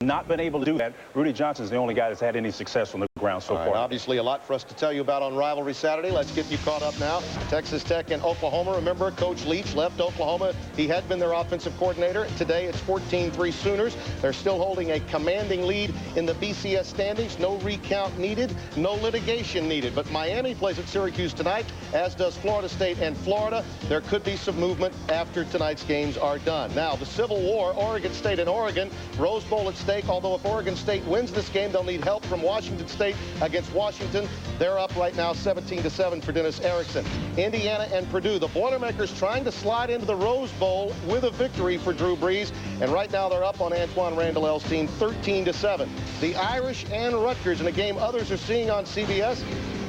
not been able to do that. Rudy Johnson's the only guy that's had any success on the ground so far. Obviously, a lot for us to tell you about on Rivalry Saturday. Let's get you caught up now. Texas Tech and Oklahoma. Remember, Coach Leach left Oklahoma. He had been their offensive coordinator. Today, it's 14-3 Sooners. They're still holding a commanding lead in the BCS standings. No recount needed. No litigation needed. But Miami plays at Syracuse tonight, as does Florida State and Florida. There could be some movement after tonight's games are done. Now, the Civil War, Oregon State and Oregon. Rose Bowl at stake, although if Oregon State wins this game, they'll need help from Washington State against Washington. They're up right now 17-7 for Dennis Erickson. Indiana and Purdue. The Boilermakers trying to slide into the Rose Bowl with a victory for Drew Brees. And right now they're up on Antoine Randall's team 13-7. The Irish and Rutgers in a game others are seeing on CBS.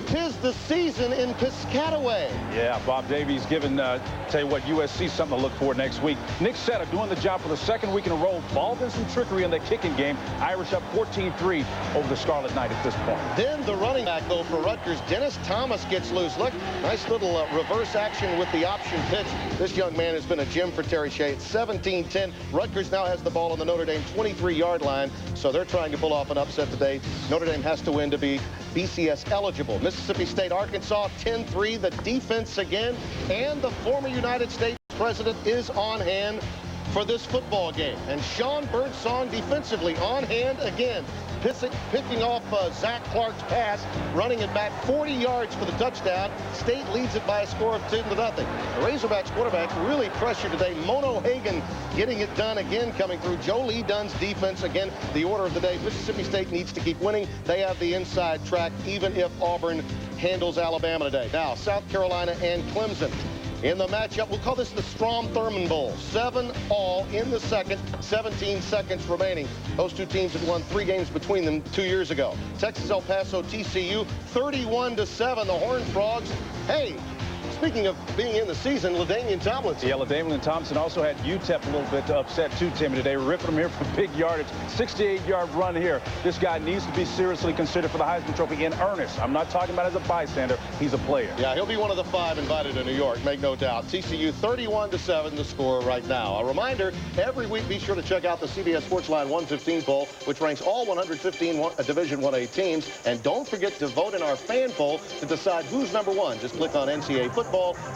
'Tis the season in Piscataway. Yeah, Bob Davies giving, tell you what, USC something to look for next week. Nick Setta doing the job for the second week in a row. Involved in some trickery in the kicking game. Irish up 14-3 over the Scarlet Knight at this point. Then the running back, though, for Rutgers, Dennis Thomas gets loose. Look, nice little reverse action with the option pitch. This young man has been a gem for Terry Shea. It's 17-10. Rutgers now has the ball on the Notre Dame 23-yard line, so they're trying to pull off an upset today. Notre Dame has to win to be BCS eligible. Mississippi State, Arkansas, 10-3. The defense again, and the former United States president is on hand for this football game. And Sean Birdsong defensively on hand again, picking off Zach Clark's pass, running it back 40 yards for the touchdown. State leads it by a score of 10-0. The Razorbacks quarterback really pressured today. Mono Hagan getting it done again, coming through. Joe Lee Dunn's defense again. The order of the day: Mississippi State needs to keep winning. They have the inside track, even if Auburn handles Alabama today. Now, South Carolina and Clemson in the matchup. We'll call this the Strom-Thurmond Bowl. 7-all in the second, 17 seconds remaining. Those two teams had won 3 games between them 2 years ago. Texas El Paso, TCU, 31-7. The Horned Frogs, hey, speaking of being in the season, LaDainian Tomlinson. Yeah, LaDainian Tomlinson also had UTEP a little bit upset too, Timmy, today. Ripping him here for big yardage. 68-yard run here. This guy needs to be seriously considered for the Heisman Trophy in earnest. I'm not talking about as a bystander. He's a player. Yeah, he'll be one of the 5 invited to New York, make no doubt. TCU 31-7, the score right now. A reminder, every week be sure to check out the CBS Sportsline 115 poll, which ranks all 115 Division 1A teams. And don't forget to vote in our fan poll to decide who's #1. Just click on NCAA football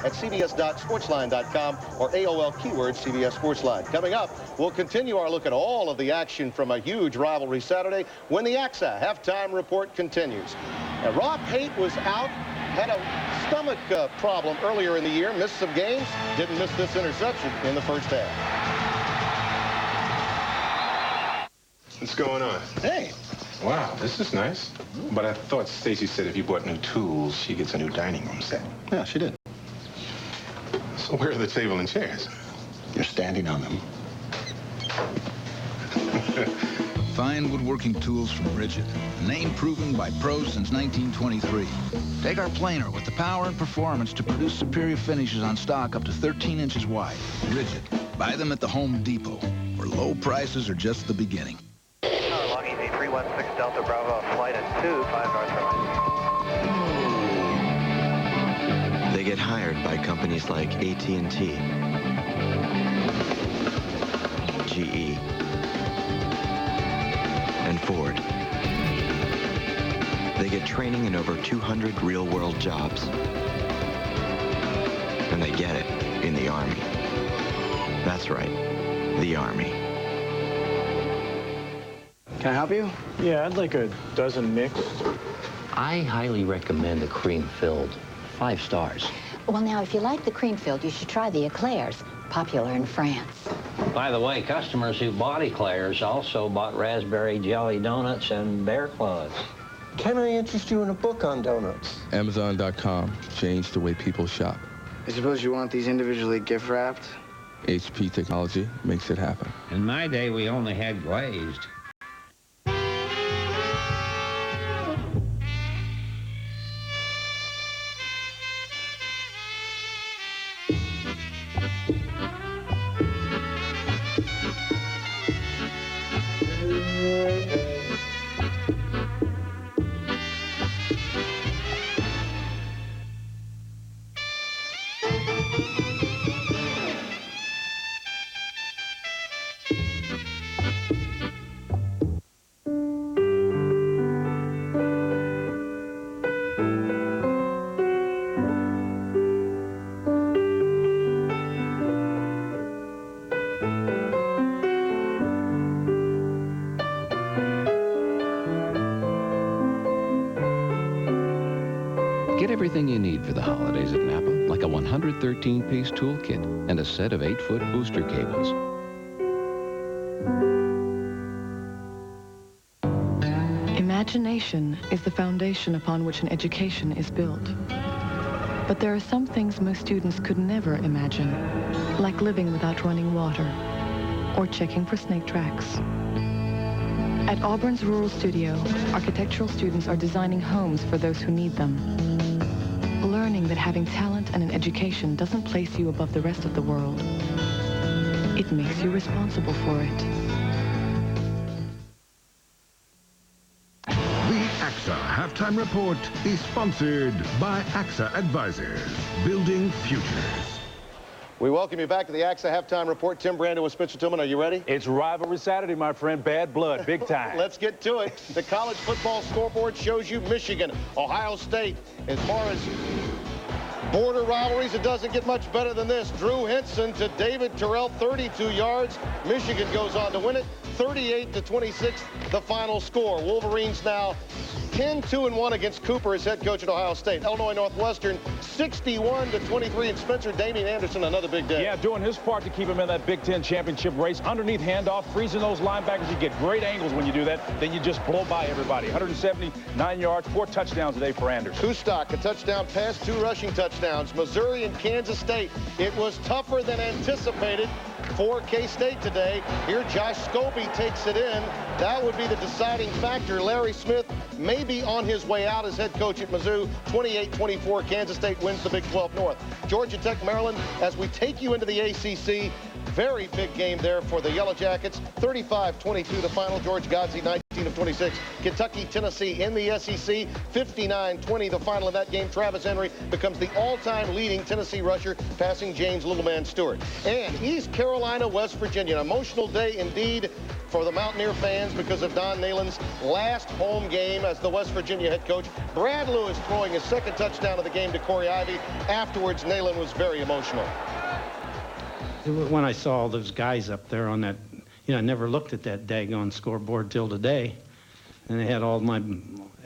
at cbs.sportsline.com or AOL keyword CBS Sportsline. Coming up, we'll continue our look at all of the action from a huge rivalry Saturday when the AXA halftime report continues. Now, Rob Pate was out, had a stomach problem earlier in the year, missed some games, didn't miss this interception in the first half. What's going on? Hey. Wow, this is nice. But I thought Stacy said if you bought new tools, she gets a new dining room set. Yeah, she did. So where are the table and chairs? You're standing on them. Fine woodworking tools from Rigid. Name proven by pros since 1923. Take our planer with the power and performance to produce superior finishes on stock up to 13 inches wide. Rigid. Buy them at the Home Depot, where low prices are just the beginning. Long Easy 316 Delta Bravo, flight at 25 North Carolina. They get hired by companies like AT&T, GE, and Ford. They get training in over 200 real-world jobs. And they get it in the Army. That's right, the Army. Can I help you? Yeah, I'd like a dozen mixed. I highly recommend the cream-filled. 5 stars. Well, now, if you like the cream-filled, you should try the eclairs, popular in France. By the way, customers who bought eclairs also bought raspberry jelly donuts and bear claws. Can I interest you in a book on donuts? Amazon.com changed the way people shop. I suppose you want these individually gift-wrapped? HP technology makes it happen. In my day, we only had glazed. Get everything you need for the holidays at Napa, like a 113-piece toolkit and a set of 8-foot booster cables. Imagination is the foundation upon which an education is built. But there are some things most students could never imagine, like living without running water or checking for snake tracks. At Auburn's Rural Studio, architectural students are designing homes for those who need them. Learning that having talent and an education doesn't place you above the rest of the world. It makes you responsible for it. The AXA Halftime Report is sponsored by AXA Advisors, building futures. We welcome you back to the AXA Halftime Report. Tim Brando with Spencer Tillman. Are you ready? It's rivalry Saturday, my friend. Bad blood, big time. Let's get to it. The college football scoreboard shows you Michigan, Ohio State. As far as border rivalries, it doesn't get much better than this. Drew Henson to David Terrell, 32 yards. Michigan goes on to win it, 38-26, the final score. Wolverines now 10-2-1 against Cooper as head coach at Ohio State. Illinois Northwestern 61-23, and Spencer Damian Anderson, another big day. Yeah, doing his part to keep him in that Big Ten championship race. Underneath handoff, freezing those linebackers. You get great angles when you do that. Then you just blow by everybody. 179 yards, 4 touchdowns today for Anderson. Kustok, a touchdown pass, 2 rushing touchdowns. Missouri and Kansas State. It was tougher than anticipated for K-State today. Here, Josh Scobie takes it in. That would be the deciding factor. Larry Smith may be on his way out as head coach at Mizzou. 28-24, Kansas State wins the Big 12 North. Georgia Tech, Maryland, as we take you into the ACC, very big game there for the Yellow Jackets. 35-22 the final. George Godsey, 19 of 26. Kentucky, Tennessee in the SEC. 59-20 the final of that game. Travis Henry becomes the all-time leading Tennessee rusher, passing James Littleman Stewart. And East Carolina, West Virginia. An emotional day indeed for the Mountaineer fans because of Don Nehlen's last home game as the West Virginia head coach. Brad Lewis throwing his second touchdown of the game to Corey Ivy. Afterwards, Nehlen was very emotional. When I saw all those guys up there on that, I never looked at that daggone scoreboard till today. And they had all my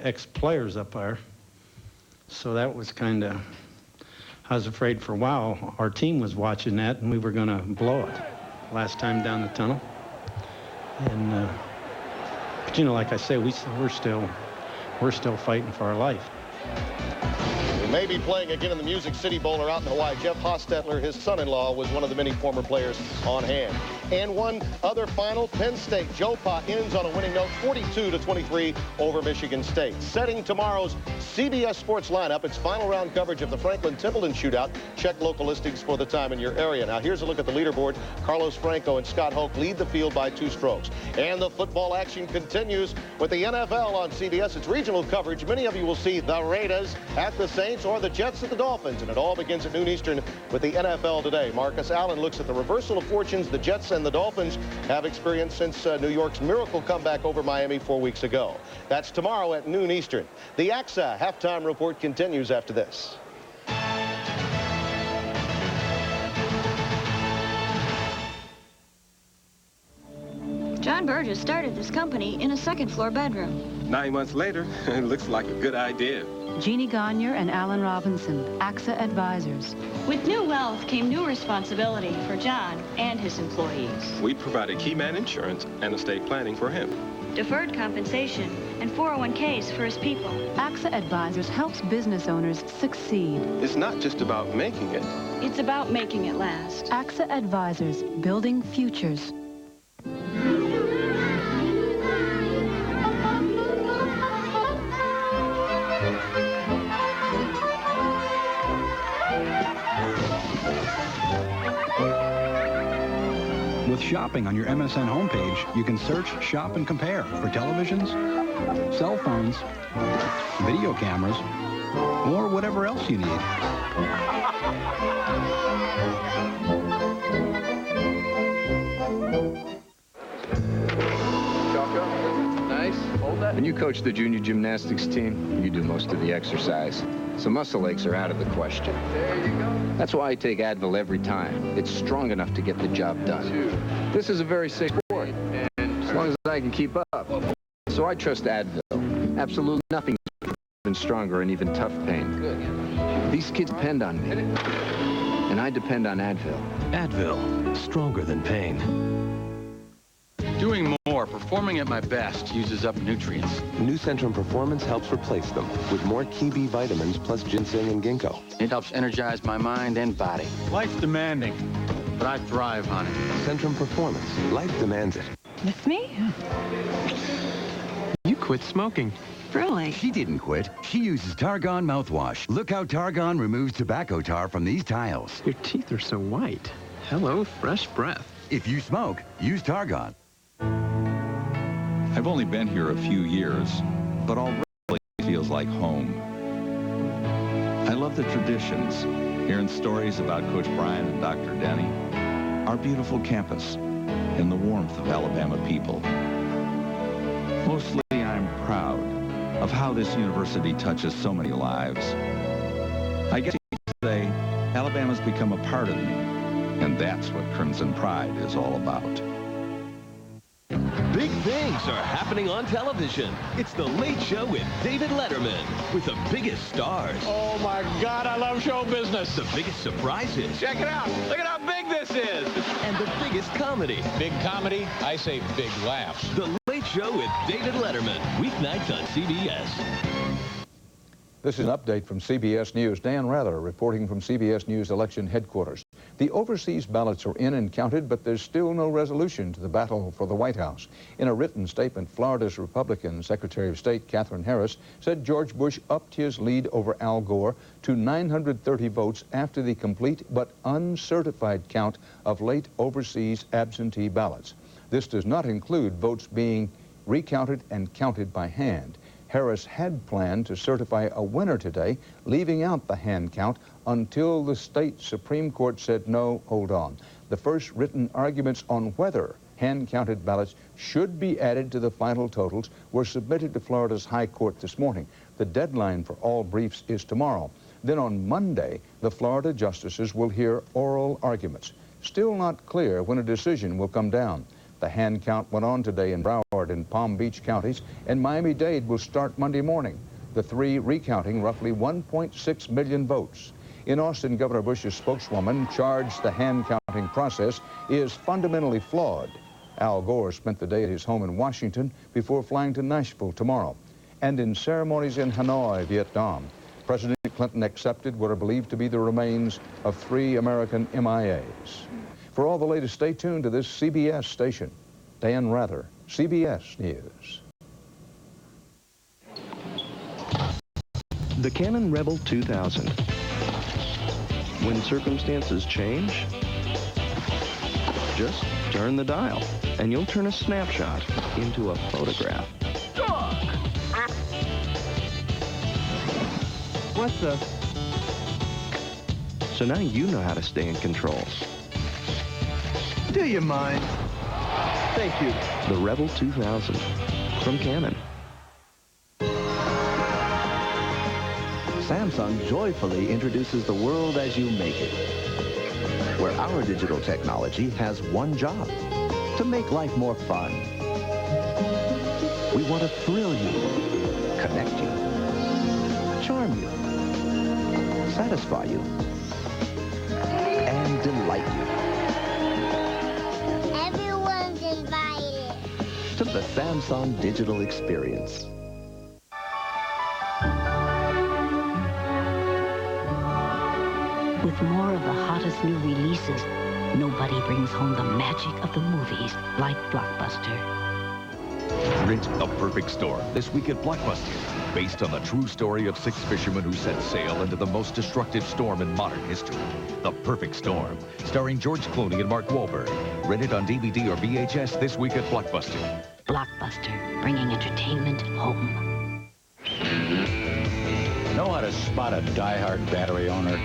ex-players up there. So that was kind of, I was afraid for a while our team was watching that and we were going to blow it last time down the tunnel. And, but like I say, we're still fighting for our life. We may be playing again in the Music City Bowl or out in Hawaii. Jeff Hostetler, his son-in-law, was one of the many former players on hand. And one other final, Penn State. Joe Pa ends on a winning note, 42-23 over Michigan State. Setting tomorrow's CBS Sports lineup, its final round coverage of the Franklin-Templeton shootout. Check local listings for the time in your area. Now here's a look at the leaderboard. Carlos Franco and Scott Hoke lead the field by 2 strokes. And the football action continues with the NFL on CBS. It's regional coverage. Many of you will see the Raiders at the Saints or the Jets at the Dolphins. And it all begins at noon Eastern with the NFL today. Marcus Allen looks at the reversal of fortunes the Jets and the Dolphins have experienced since New York's miracle comeback over Miami 4 weeks ago. That's tomorrow at noon Eastern. The AXA Halftime Report continues after this. John Burgess started this company in a second-floor bedroom. 9 months later, it looks like a good idea. Jeannie Gagner and Alan Robinson, AXA Advisors. With new wealth came new responsibility for John and his employees. We provided key man insurance and estate planning for him. Deferred compensation and 401ks for his people. AXA Advisors helps business owners succeed. It's not just about making it. It's about making it last. AXA Advisors, building futures. With shopping on your MSN homepage, you can search, shop, and compare for televisions, cell phones, video cameras, or whatever else you need. Nice. Hold that. When you coach the junior gymnastics team, you do most of the exercise. so muscle aches are out of the question. There you go. That's why I take Advil every time. It's strong enough to get the job done. This is a very safe sport, as long as I can keep up. So I trust Advil. Absolutely nothing been stronger in even tough pain. These kids depend on me, and I depend on Advil. Advil, stronger than pain. Doing more, performing at my best, uses up nutrients. New Centrum Performance helps replace them with more key B vitamins plus ginseng and ginkgo. It helps energize my mind and body. Life's demanding, but I thrive on it. Centrum Performance. Life demands it. Miss me? You quit smoking. Really? She didn't quit. She uses Targon mouthwash. Look how Targon removes tobacco tar from these tiles. Your teeth are so white. Hello, fresh breath. If you smoke, use Targon. I've only been here a few years, but already feels like home. I love the traditions, hearing stories about Coach Brian and Dr. Denny, our beautiful campus, and the warmth of Alabama people. Mostly, I'm proud of how this university touches so many lives. I guess you could say Alabama's become a part of me, and that's what Crimson Pride is all about. Big things are happening on television. It's The Late Show with David Letterman, with the biggest stars. Oh, my God, I love show business. The biggest surprises. Check it out. Look at how big this is. And the biggest comedy. Big comedy? I say big laughs. The Late Show with David Letterman, weeknights on CBS. This is an update from CBS News. Dan Rather reporting from CBS News election headquarters. The overseas ballots are in and counted, but there's still no resolution to the battle for the White House. In a written statement, Florida's Republican Secretary of State Katherine Harris said George Bush upped his lead over Al Gore to 930 votes after the complete but uncertified count of late overseas absentee ballots. This does not include votes being recounted and counted by hand. Harris had planned to certify a winner today, leaving out the hand count until the state Supreme Court said, no, hold on. The first written arguments on whether hand-counted ballots should be added to the final totals were submitted to Florida's High Court this morning. The deadline for all briefs is tomorrow. Then on Monday, the Florida justices will hear oral arguments. Still not clear when a decision will come down. The hand count went on today in Broward and Palm Beach counties, and Miami-Dade will start Monday morning, the three recounting roughly 1.6 million votes. In Austin, Governor Bush's spokeswoman charged the hand-counting process is fundamentally flawed. Al Gore spent the day at his home in Washington before flying to Nashville tomorrow. And in ceremonies in Hanoi, Vietnam, President Clinton accepted what are believed to be the remains of 3 American MIAs. For all the latest, stay tuned to this CBS station. Dan Rather, CBS News. The Canon Rebel 2000. When circumstances change, just turn the dial, and you'll turn a snapshot into a photograph. What the? So now you know how to stay in control. Do you mind? Thank you. The Rebel 2000 from Canon. Samsung joyfully introduces the world as you make it, where our digital technology has one job: to make life more fun. We want to thrill you, connect you, charm you, satisfy you, and delight you. Everyone's invited To the Samsung Digital Experience. With more of the hottest new releases, nobody brings home the magic of the movies like Blockbuster. Rent The Perfect Storm this week at Blockbuster. Based on the true story of 6 fishermen who set sail into the most destructive storm in modern history. The Perfect Storm, starring George Clooney and Mark Wahlberg. Rented on DVD or VHS this week at Blockbuster. Blockbuster, bringing entertainment home. Know how to spot a die-hard battery owner?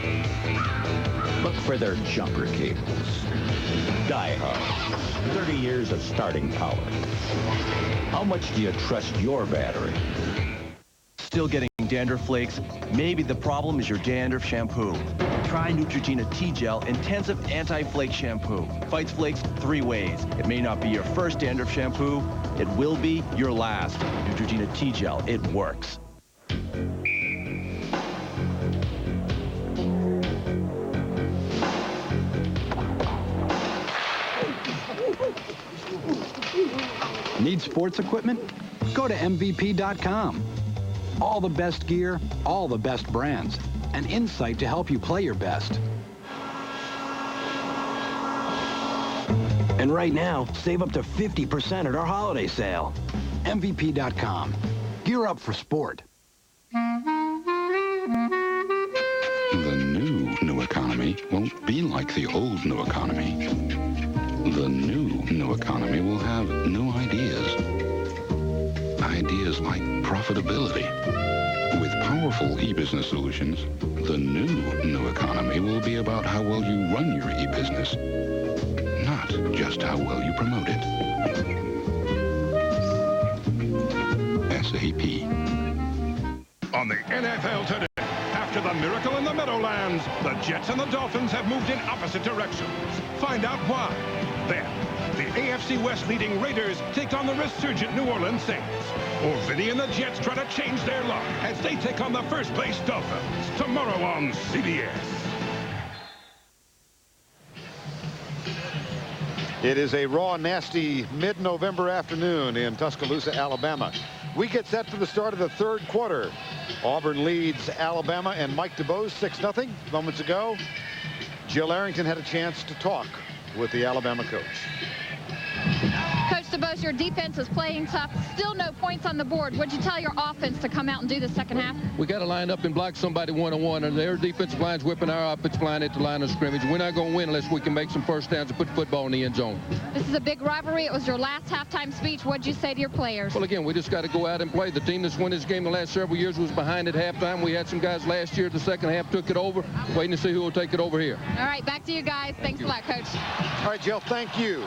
Look for their jumper cables. Die-hard, 30 years of starting power. How much do you trust your battery? Still getting dandruff flakes? Maybe the problem is your dandruff shampoo. Try Neutrogena T-Gel Intensive Anti-Flake Shampoo. Fights flakes 3 ways. It may not be your first dandruff shampoo. It will be your last. Neutrogena T-Gel, it works. Need sports equipment? Go to MVP.com. All the best gear, all the best brands, and insight to help you play your best. And right now, save up to 50% at our holiday sale. MVP.com. Gear up for sport. The new economy won't be like the old new economy. The new economy will have new ideas. Ideas like profitability. With powerful e-business solutions, the new economy will be about how well you run your e-business, not just how well you promote it. SAP. On the NFL today, after the miracle in the Meadowlands, the Jets and the Dolphins have moved in opposite directions. Find out why. Then, the AFC West leading Raiders take on the resurgent New Orleans Saints. Or Vinny and the Jets try to change their luck as they take on the first-place Dolphins. Tomorrow on CBS. It is a raw, nasty mid-November afternoon in Tuscaloosa, Alabama. We get set for the start of the third quarter. Auburn leads Alabama and Mike DuBose 6-0. Moments ago, Jill Arrington had a chance to talk with the Alabama coach. Coach DuBose, your defense is playing tough. Still no points on the board. What'd you tell your offense to come out and do the second half? We got to line up and block somebody one-on-one, and their defensive line's whipping our offensive line at the line of scrimmage. We're not going to win unless we can make some first downs and put the football in the end zone. This is a big rivalry. It was your last halftime speech. What'd you say to your players? Well, again, we just got to go out and play. The team that's won this game the last several years was behind at halftime. We had some guys last year. The second half took it over. Waiting to see who will take it over here. All right, back to you guys. Thanks a lot, Coach. All right, Jill, thank you.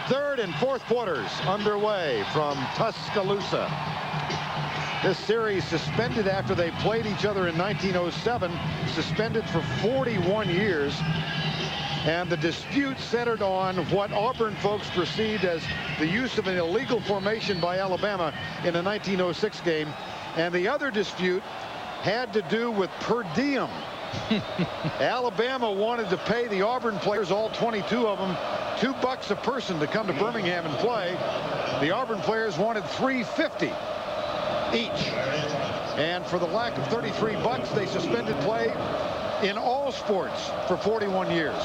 Third and fourth quarters underway from Tuscaloosa. This series suspended after they played each other in 1907, suspended for 41 years. And the dispute centered on what Auburn folks perceived as the use of an illegal formation by Alabama in a 1906 game. And the other dispute had to do with per diem. Alabama wanted to pay the Auburn players, all 22 of them, $2 a person to come to Birmingham and play. The Auburn players wanted $3.50 each. And for the lack of $33, they suspended play in all sports for 41 years.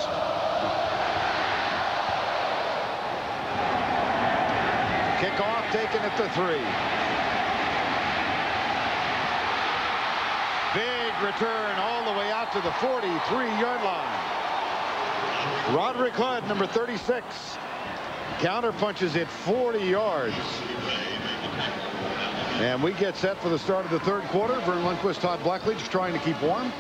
Kickoff taken at the 3. Big return all the way out to the 43-yard line. Roderick Hood, number 36, counter punches it 40 yards. And we get set for the start of the third quarter. Vern Lundquist, Todd Blackledge trying to keep warm.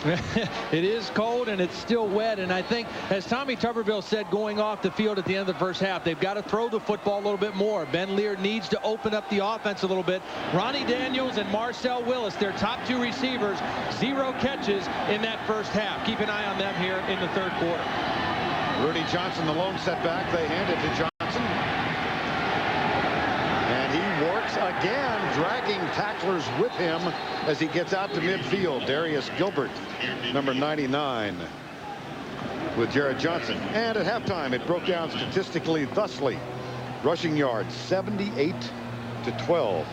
It is cold and it's still wet. And I think, as Tommy Tuberville said, going off the field at the end of the first half, they've got to throw the football a little bit more. Ben Lear needs to open up the offense a little bit. Ronnie Daniels and Marcel Willis, their top 2 receivers, 0 catches in that first half. Keep an eye on them here in the third quarter. Rudy Johnson, the lone setback. They hand it to Johnson. And he works again, dragging tacklers with him as he gets out to midfield. Darius Gilbert, number 99, with Jared Johnson. And at halftime, it broke down statistically thusly. Rushing yards, 78 to 12.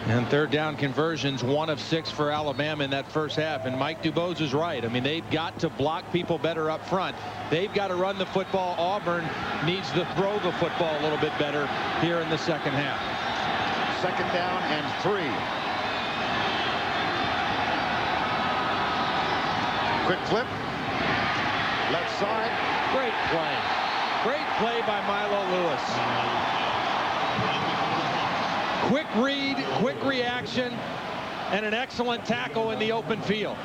And third down conversions, 1 of 6 for Alabama in that first half. And Mike DuBose is right. I mean, they've got to block people better up front. They've got to run the football. Auburn needs to throw the football a little bit better here in the second half. Second down and 3. Quick flip. Left side. Great play. Great play by Milo Lewis. Quick read, quick reaction, and an excellent tackle in the open field.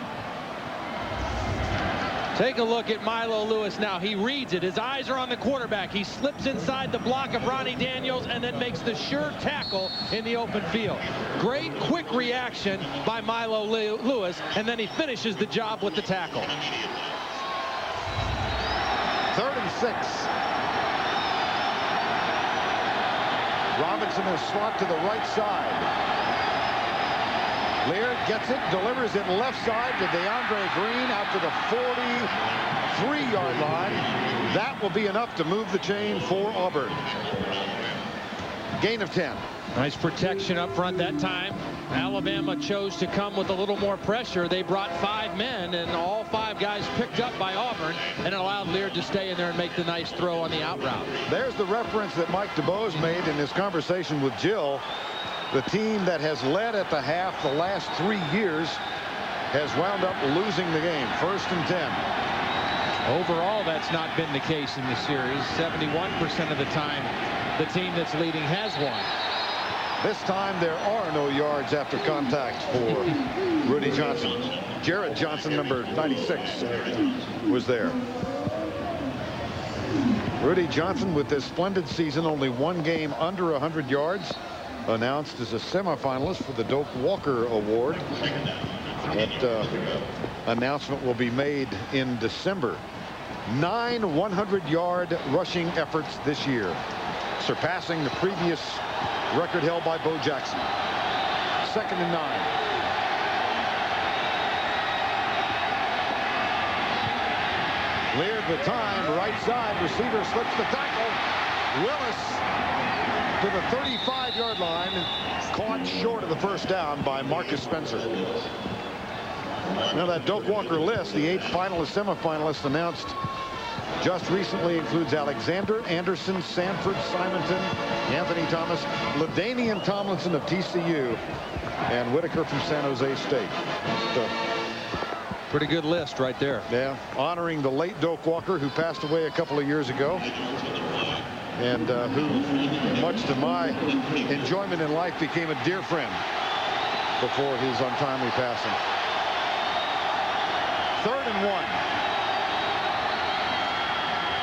Take a look at Milo Lewis now. He reads it. His eyes are on the quarterback. He slips inside the block of Ronnie Daniels and then makes the sure tackle in the open field. Great quick reaction by Milo Lewis, and then he finishes the job with the tackle. 3rd and 6. Robinson is slot to the right side. Lear gets it, delivers it left side to DeAndre Green out to the 43-yard line. That will be enough to move the chain for Auburn. Gain of 10. Nice protection up front that time. Alabama chose to come with a little more pressure. They brought 5 men, and all 5 guys picked up by Auburn, and it allowed Lear to stay in there and make the nice throw on the out route. There's the reference that Mike DeBose made in his conversation with Jill. The team that has led at the half the last 3 years has wound up losing the game. 1st and 10. Overall, that's not been the case in the series. 71% of the time, the team that's leading has won. This time, there are no yards after contact for Rudy Johnson. Jared Johnson, number 96, was there. Rudy Johnson, with this splendid season, only 1 game under 100 yards. Announced as a semifinalist for the Doak Walker Award. That announcement will be made in December. 9 100-yard rushing efforts this year, surpassing the previous record held by Bo Jackson. 2nd and 9. Lear the time, right side, receiver slips the tackle. Willis to the 35-yard line, caught short of the 1st down by Marcus Spencer. Now that Doak Walker list, the 8 finalists, semifinalists announced just recently, includes Alexander, Anderson, Sanford, Simonton, Anthony Thomas, LaDainian Tomlinson of TCU, and Whitaker from San Jose State. So, pretty good list right there. Yeah, honoring the late Doak Walker, who passed away a couple of years ago, and who, much to my enjoyment in life, became a dear friend before his untimely passing. 3rd and 1.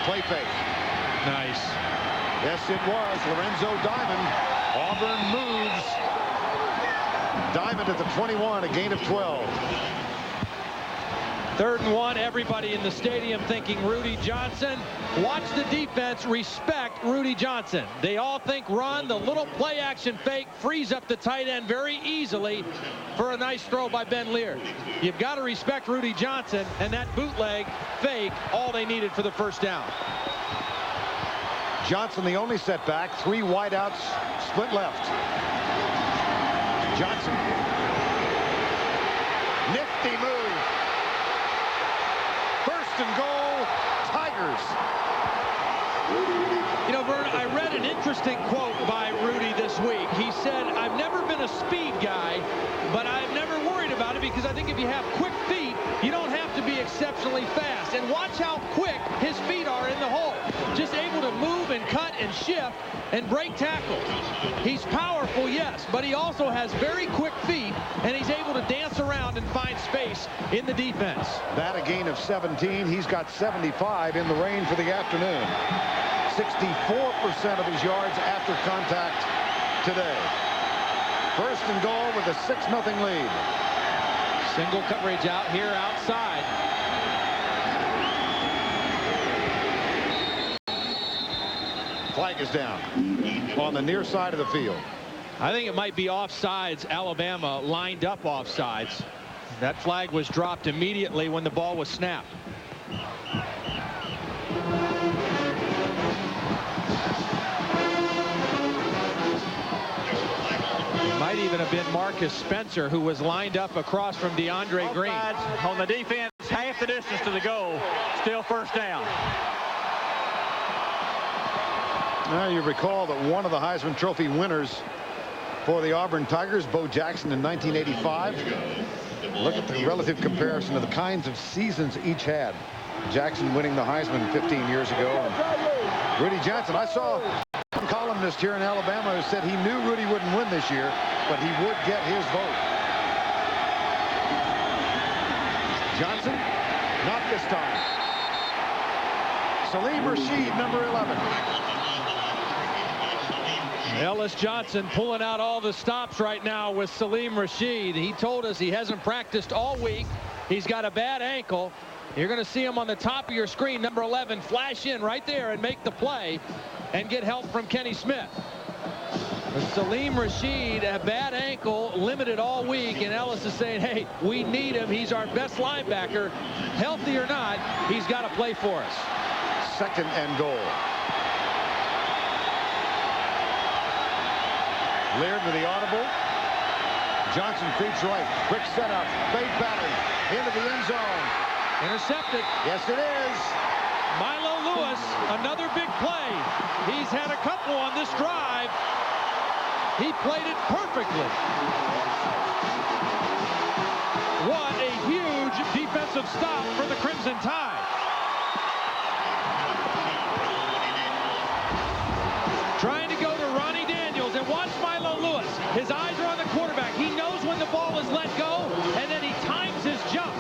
Play fake. Nice. Yes, it was. Lorenzo Diamond. Auburn moves. Diamond at the 21, a gain of 12. 3rd and 1. Everybody in the stadium thinking Rudy Johnson. Watch the defense respect Rudy Johnson. They all think run. The little play action fake frees up the tight end very easily for a nice throw by Ben Lear. You've got to respect Rudy Johnson, and that bootleg fake, all they needed for the 1st down. Johnson the only setback. 3 wideouts, split left. Johnson. Nifty move. 1st and goal, Tigers. You know, Vern, I read an interesting quote by Rudy this week. He said, I've never been a speed guy, but I've never worried about it because I think if you have quick feet, you don't have to be exceptionally fast. And watch how quick his feet are in the hole. Just able to move and cut and shift and break tackles. He's powerful, yes, but he also has very quick feet, and he's able to dance around and find space in the defense. That a gain of 17. He's got 75 in the rain for the afternoon. 64% of his yards after contact today. 1st and goal with a 6-0 lead. Single coverage out here outside. Flag is down on the near side of the field. I think it might be offsides. Alabama lined up offsides. That flag was dropped immediately when the ball was snapped. It might even have been Marcus Spencer, who was lined up across from DeAndre Green. On the defense, half the distance to the goal. Still 1st down. Now you recall that one of the Heisman Trophy winners for the Auburn Tigers, Bo Jackson, in 1985. Look at the relative comparison of the kinds of seasons each had. Jackson winning the Heisman 15 years ago. And Rudy Johnson, I saw one columnist here in Alabama who said he knew Rudy wouldn't win this year, but he would get his vote. Johnson, not this time. Salim Rashid, number 11. Ellis Johnson pulling out all the stops right now with Salim Rashid. He told us he hasn't practiced all week. He's got a bad ankle. You're going to see him on the top of your screen, number 11, flash in right there and make the play and get help from Kenny Smith. But Salim Rashid, a bad ankle, limited all week, and Ellis is saying, hey, we need him. He's our best linebacker. Healthy or not, he's got to play for us. 2nd and goal. Leard with the audible. Johnson creeps right. Quick setup. Fake pattern. Into the end zone. Intercepted. Yes, it is. Milo Lewis, another big play. He's had a couple on this drive. He played it perfectly. What a huge defensive stop for the Crimson Tide. Trying to go to Ronnie Daniels, and watch Milo Lewis. His eyes are on the quarterback. He knows when the ball is let go, and then he times his jump.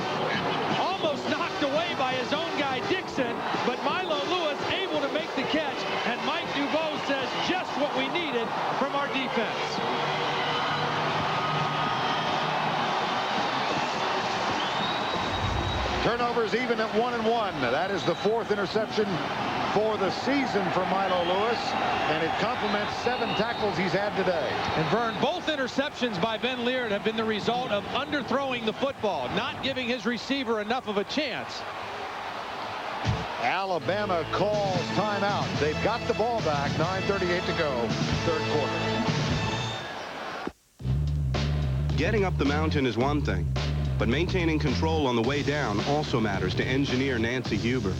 Almost knocked away by his own guy Dixon, but Milo Lewis able to make the catch, and Mike Dubois says just what we needed from our defense. Turnovers even at 1-1. That is the 4th interception for the season for Milo Lewis, and it complements 7 tackles he's had today. And Vern, both interceptions by Ben Leard have been the result of underthrowing the football, not giving his receiver enough of a chance. Alabama calls timeout. They've got the ball back. 9:38 to go, 3rd quarter. Getting up the mountain is one thing, but maintaining control on the way down also matters to engineer Nancy Huber.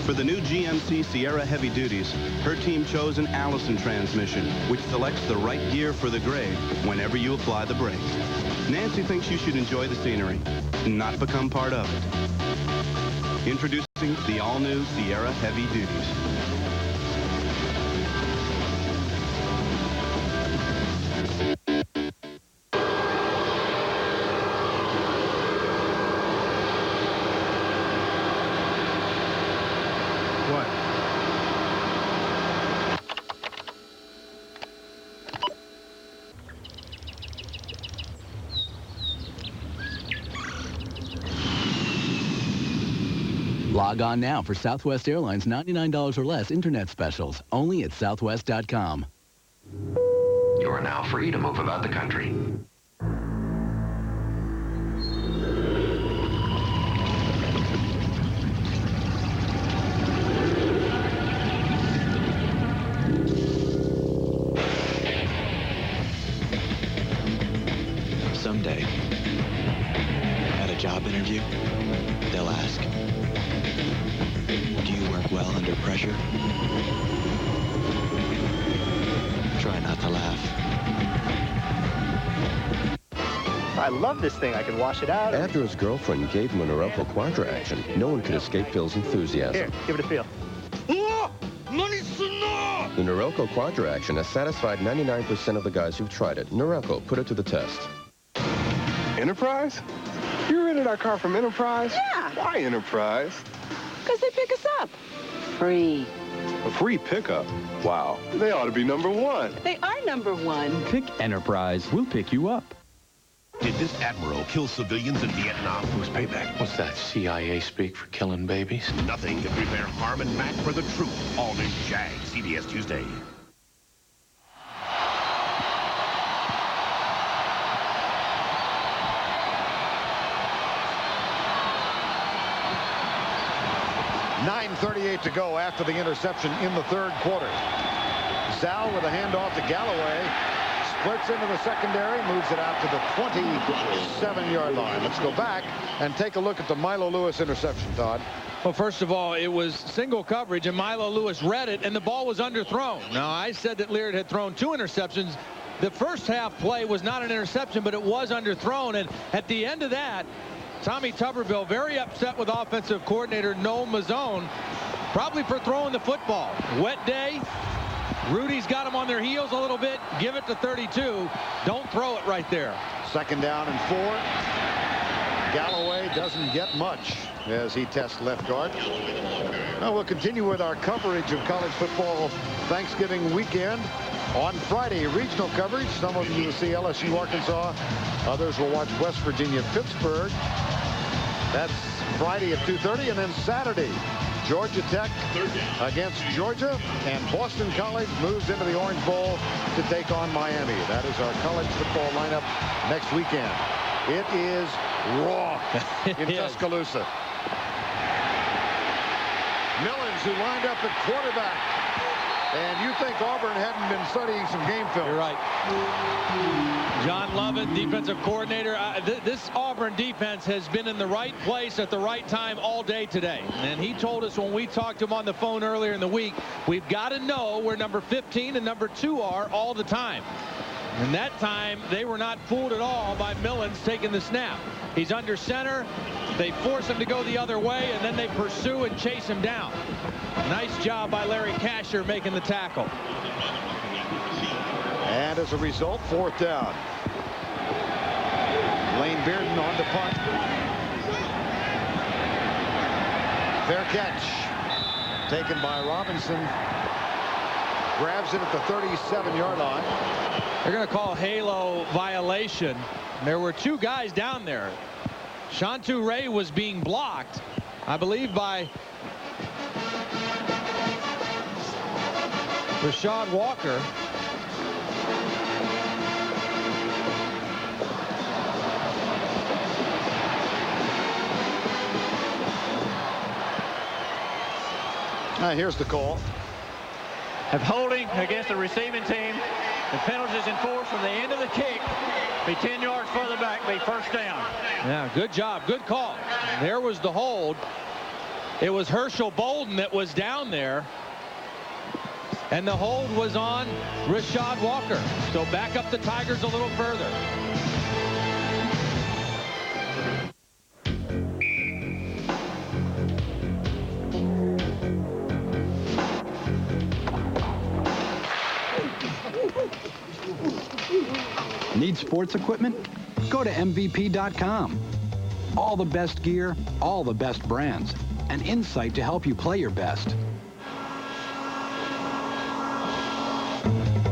For the new GMC Sierra Heavy Duties, her team chose an Allison transmission, which selects the right gear for the grade whenever you apply the brakes. Nancy thinks you should enjoy the scenery, not become part of it. Introducing the all-new Sierra Heavy Duties. Log on now for Southwest Airlines $99 or less internet specials, only at southwest.com. You are now free to move about the country. Someday, at a job interview, they'll ask, do you work well under pressure? Try not to laugh. I love this thing. I can wash it out. After his girlfriend gave him a Norelco Quadra action, no one could escape Phil's enthusiasm. Here, give it a feel. The Norelco Quadra action has satisfied 99% of the guys who've tried it. Norelco, put it to the test. Enterprise? You rented our car from Enterprise? Yeah. Why Enterprise? Because they pick us up. Free. A free pickup? Wow, they ought to be #1. They are #1. Pick Enterprise. We'll pick you up. Did this admiral kill civilians in Vietnam? Who's payback? What's that, CIA speak for killing babies? Nothing can prepare Harmon Mack for the truth. All new Jag, CBS Tuesday. .38 to go after the interception in the 3rd quarter. Zal with a handoff to Galloway. Splits into the secondary, moves it out to the 27-yard line. Let's go back and take a look at the Milo Lewis interception, Todd. Well, first of all, it was single coverage, and Milo Lewis read it, and the ball was underthrown. Now, I said that Leard had thrown 2 interceptions. The first half play was not an interception, but it was underthrown, and at the end of that, Tommy Tuberville very upset with offensive coordinator Noel Mazzone, probably for throwing the football. Wet day. Rudy's got them on their heels a little bit. Give it to 32. Don't throw it right there. 2nd down and 4. Galloway doesn't get much as he tests left guard. Now we'll continue with our coverage of college football Thanksgiving weekend. On Friday, regional coverage. Some of you will see LSU, Arkansas. Others will watch West Virginia, Pittsburgh. That's Friday at 2:30. And then Saturday, Georgia Tech against Georgia. And Boston College moves into the Orange Bowl to take on Miami. That is our college football lineup next weekend. It is raw in Tuscaloosa. Millens, who lined up at quarterback. And you think Auburn hadn't been studying some game film. You're right. John Lovett, defensive coordinator. This Auburn defense has been in the right place at the right time all day today. And he told us when we talked to him on the phone earlier in the week, we've got to know where number 15 and number 2 are all the time. And that time, they were not fooled at all by Millens taking the snap. He's under center. They force him to go the other way, and then they pursue and chase him down. Nice job by Larry Casher making the tackle. And as a result, 4th down. Lane Bearden on the punt. Fair catch. Taken by Robinson. Grabs it at the 37-yard line. They're going to call halo violation. There were 2 guys down there. Shantu Ray was being blocked, I believe, by Rashad Walker. Here's the call. Of holding against the receiving team. The penalties enforced from the end of the kick. Be 10 yards further back, be 1st down. Yeah, good job. Good call. There was the hold. It was Herschel Bolden that was down there. And the hold was on Rashad Walker. So back up the Tigers a little further. Need sports equipment? Go to MVP.com. All the best gear, all the best brands, and insight to help you play your best.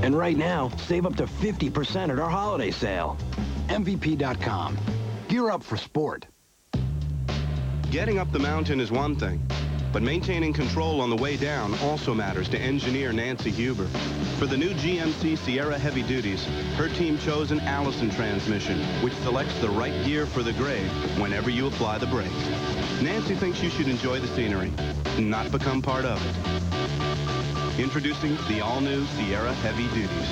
And right now, save up to 50% at our holiday sale. MVP.com. Gear up for sport. Getting up the mountain is one thing, but maintaining control on the way down also matters to engineer Nancy Huber. For the new GMC Sierra Heavy Duties, her team chose an Allison transmission, which selects the right gear for the grade whenever you apply the brakes. Nancy thinks you should enjoy the scenery, not become part of it. Introducing the all-new Sierra Heavy Duties.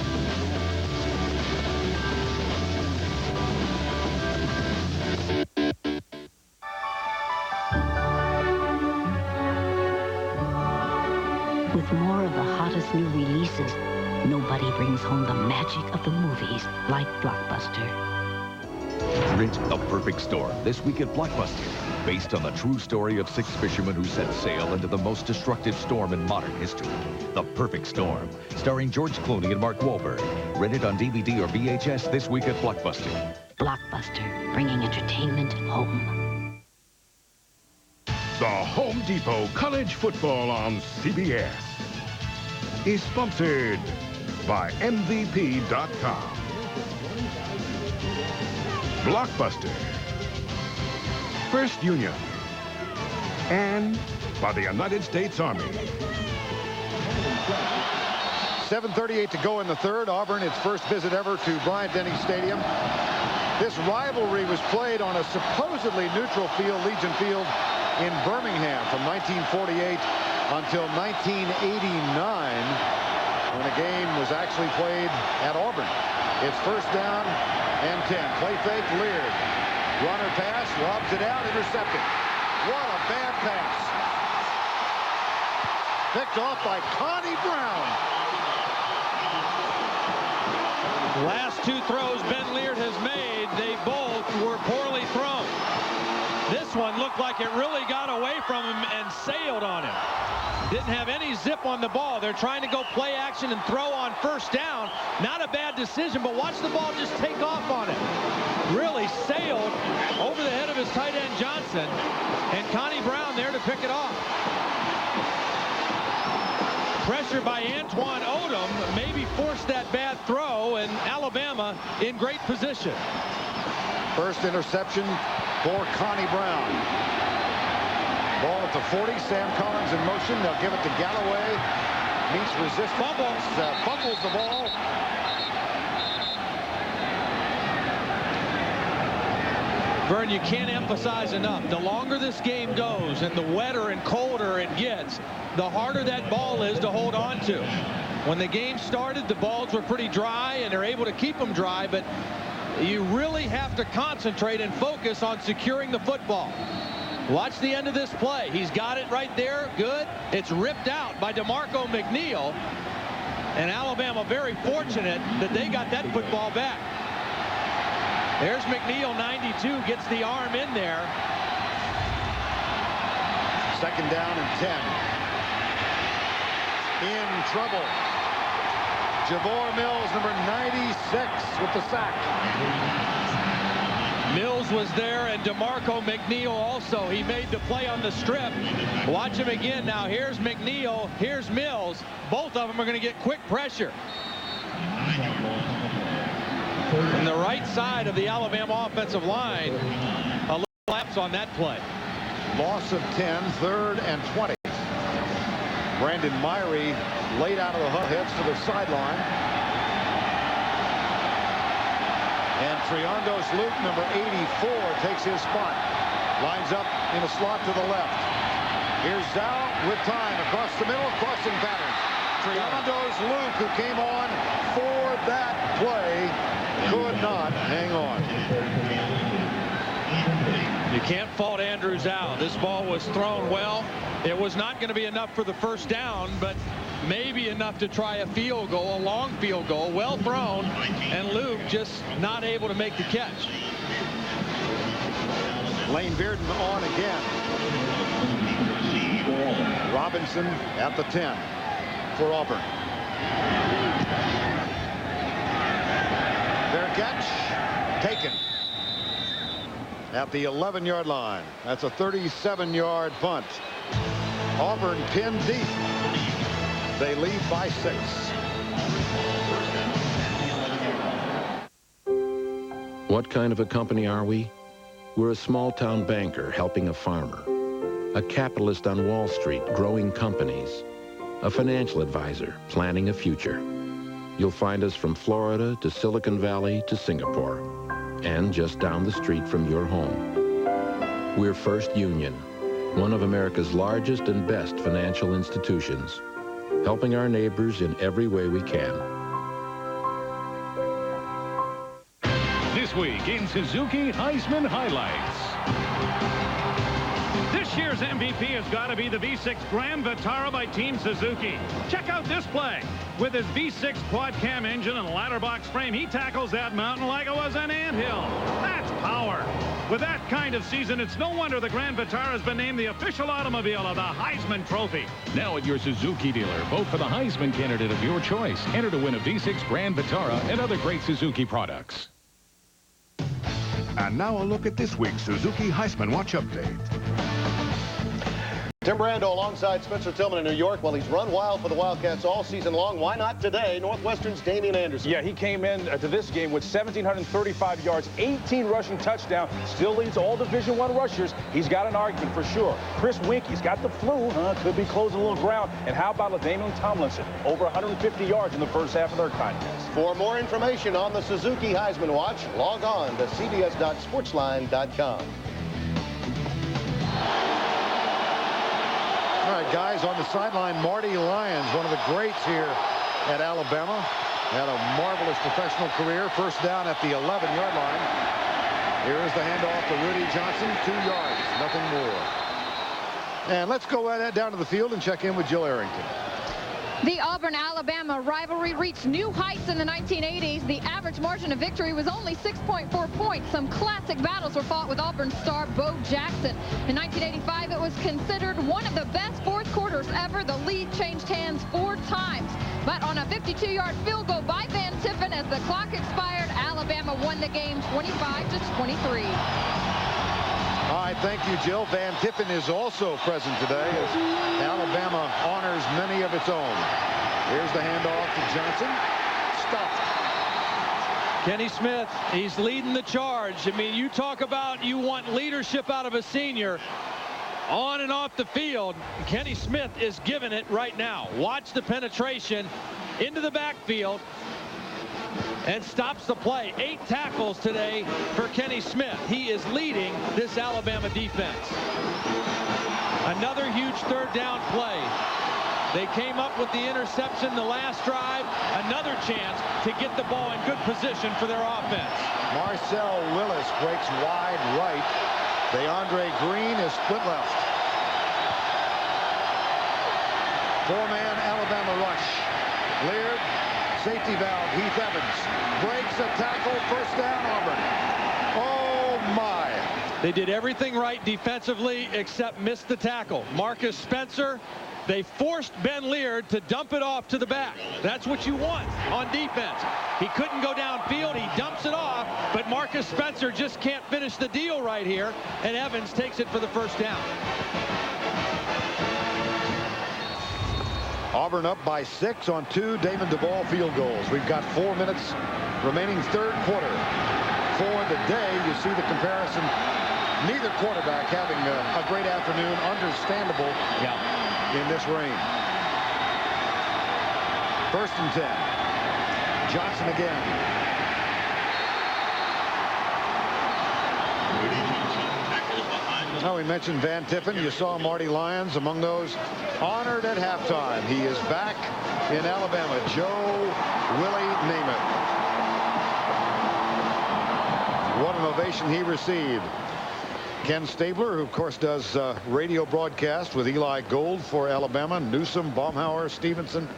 With more of the hottest new releases, nobody brings home the magic of the movies like Blockbuster. Rent The Perfect Storm this week at Blockbuster. Based on the true story of 6 fishermen who set sail into the most destructive storm in modern history. The Perfect Storm, starring George Clooney and Mark Wahlberg. Rented on DVD or VHS this week at Blockbuster. Blockbuster, bringing entertainment home. The Home Depot College Football on CBS is sponsored by MVP.com. Blockbuster, First Union, and by the United States Army. 7:38 to go in the 3rd. Auburn, its first visit ever to Bryant-Denny Stadium. This rivalry was played on a supposedly neutral field, Legion Field, in Birmingham from 1948 until 1989, when the game was actually played at Auburn. It's 1st down and 10. Play fake, Leard. Runner pass, lobs it out, intercepted. What a bad pass. Picked off by Connie Brown. Last 2 throws Ben Leard has made, they both were poorly thrown. This one looked like it really got away from him and sailed on him. Didn't have any zip on the ball. They're trying to go play action and throw on 1st down. Not a bad decision, but watch the ball just take off on it. Really sailed over the head of his tight end Johnson, and Connie Brown there to pick it off. pressure by Antoine Odom maybe forced that bad throw, and Alabama in great position. First interception for Connie Brown. Ball at the 40. Sam Collins in motion. They'll give it to Galloway. Meets resistance. Fumbles the ball. Vern, you can't emphasize enough. The longer this game goes and the wetter and colder it gets, the harder that ball is to hold on to. When the game started, the balls were pretty dry, and they're able to keep them dry, but you really have to concentrate and focus on securing the football. Watch the end of this play. He's got it right there. Good. It's ripped out by DeMarco McNeil. And Alabama very fortunate that they got that football back. There's McNeil, 92, gets the arm in there. Second down and 10. In trouble. Javor Mills, number 96, with the sack. Mills was there, and DeMarco McNeil also. He made the play on the strip. Watch him again now. Here's McNeil. Here's Mills. Both of them are going to get quick pressure. From the right side of the Alabama offensive line, a little lapse on that play. Loss of 10, 3rd and 20. Brandon Myrie laid out of the huddle, heads to the sideline. And Triandos Luke, number 84, takes his spot. Lines up in a slot to the left. Here's Zhao with time across the middle, crossing pattern. Triandos Luke, who came on for that play, could not hang on. You can't fault Andrews out. This ball was thrown well. It was not going to be enough for the first down, but maybe enough to try a field goal, a long field goal. Well thrown, and Luke just not able to make the catch. Lane Bearden on again. Robinson at the 10 for Auburn. Their catch taken at the 11-yard line. That's a 37-yard punt. Auburn pinned deep. They lead by 6. What kind of a company are we? We're a small-town banker helping a farmer, a capitalist on Wall Street growing companies, a financial advisor planning a future. You'll find us from Florida to Silicon Valley to Singapore, and just down the street from your home. We're First Union, one of America's largest and best financial institutions, helping our neighbors in every way we can. This week in Suzuki Heisman Highlights. This year's MVP has got to be the V6 Grand Vitara by Team Suzuki. Check out this play. With his V6 quad cam engine and ladder box frame, he tackles that mountain like it was an anthill. That's power. With that kind of season, it's no wonder the Grand Vitara has been named the official automobile of the Heisman Trophy. Now at your Suzuki dealer, vote for the Heisman candidate of your choice. Enter to win a V6 Grand Vitara and other great Suzuki products. And now a look at this week's Suzuki Heisman Watch Update. Tim Brando alongside Spencer Tillman in New York. Well, he's run wild for the Wildcats all season long. Why not today? Northwestern's Damian Anderson. Yeah, he came in to this game with 1,735 yards, 18 rushing touchdowns. Still leads all Division I rushers. He's got an argument for sure. Chris Winke's got the flu. Could be closing a little ground. And how about LaDainian Tomlinson? Over 150 yards in the first half of their contest. For more information on the Suzuki Heisman Watch, log on to cbs.sportsline.com. All right, guys, on the sideline, Marty Lyons, one of the greats here at Alabama. Had a marvelous professional career. First down at the 11-yard line. Here is the handoff to Rudy Johnson. 2 yards, nothing more. And let's go right down to the field and check in with Jill Arrington. The Auburn-Alabama rivalry reached new heights in the 1980s. The average margin of victory was only 6.4 points. Some classic battles were fought with Auburn star Bo Jackson. In 1985, it was considered one of the best fourth quarters ever. The lead changed hands 4 times. But on a 52-yard field goal by Van Tiffen as the clock expired, Alabama won the game 25-23. All right, thank you, Jill. Van Tiffen is also present today as Alabama honors many of its own. Here's the handoff to Johnson. Stuffed. Kenny Smith, he's leading the charge. I mean, you talk about you want leadership out of a senior on and off the field. Kenny Smith is giving it right now. Watch the penetration into the backfield and stops the play. 8 tackles today for Kenny Smith. He is leading this Alabama defense. Another huge third down play. They came up with the interception the last drive. Another chance to get the ball in good position for their offense. Marcel Willis breaks wide right. DeAndre Green is split left. 4-man Alabama rush. Leard, safety valve, Heath Evans. Breaks a tackle, first down, Auburn. Oh, my. They did everything right defensively except missed the tackle. Marcus Spencer, they forced Ben Leard to dump it off to the back. That's what you want on defense. He couldn't go downfield. He dumps it off, but Marcus Spencer just can't finish the deal right here, and Evans takes it for the first down. Auburn up by 6 on 2 Damon Duvall field goals. We've got 4 minutes remaining third quarter. For the day, you see the comparison. Neither quarterback having a great afternoon. Understandable in this rain. 1st and 10. Johnson again. Now we mentioned Van Tiffen. You saw Marty Lyons among those honored at halftime. He is back in Alabama. Joe Willie Namath. What an ovation he received. Ken Stabler, who of course does radio broadcast with Eli Gold for Alabama. Newsom, Baumhauer, Stevenson.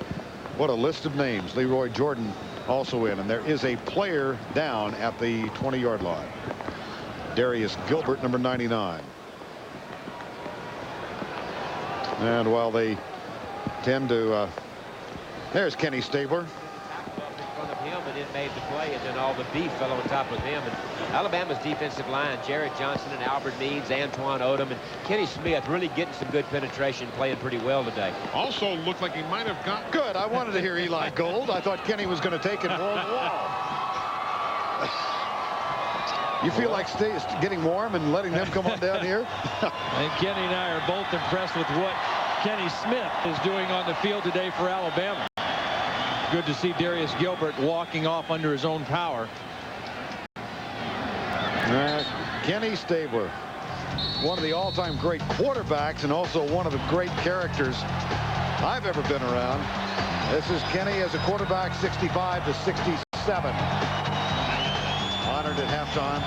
What a list of names. Leroy Jordan also in. And there is a player down at the 20-yard line. Darius Gilbert, number 99. And while they tend to there's Kenny Stabler. Him and then made the play, and then all the beef fell on top of him. And Alabama's defensive line, Jared Johnson and Albert Means, Antoine Odom, and Kenny Smith really getting some good penetration, playing pretty well today. Also looked like he might have got good. I wanted to hear Eli Gold. I thought Kenny was going to take it wall to wall. You feel like getting warm and letting them come on down here? And Kenny and I are both impressed with what Kenny Smith is doing on the field today for Alabama. Good to see Darius Gilbert walking off under his own power. Kenny Stabler, one of the all-time great quarterbacks and also one of the great characters I've ever been around. This is Kenny as a quarterback, 65 to 67. Honored at halftime.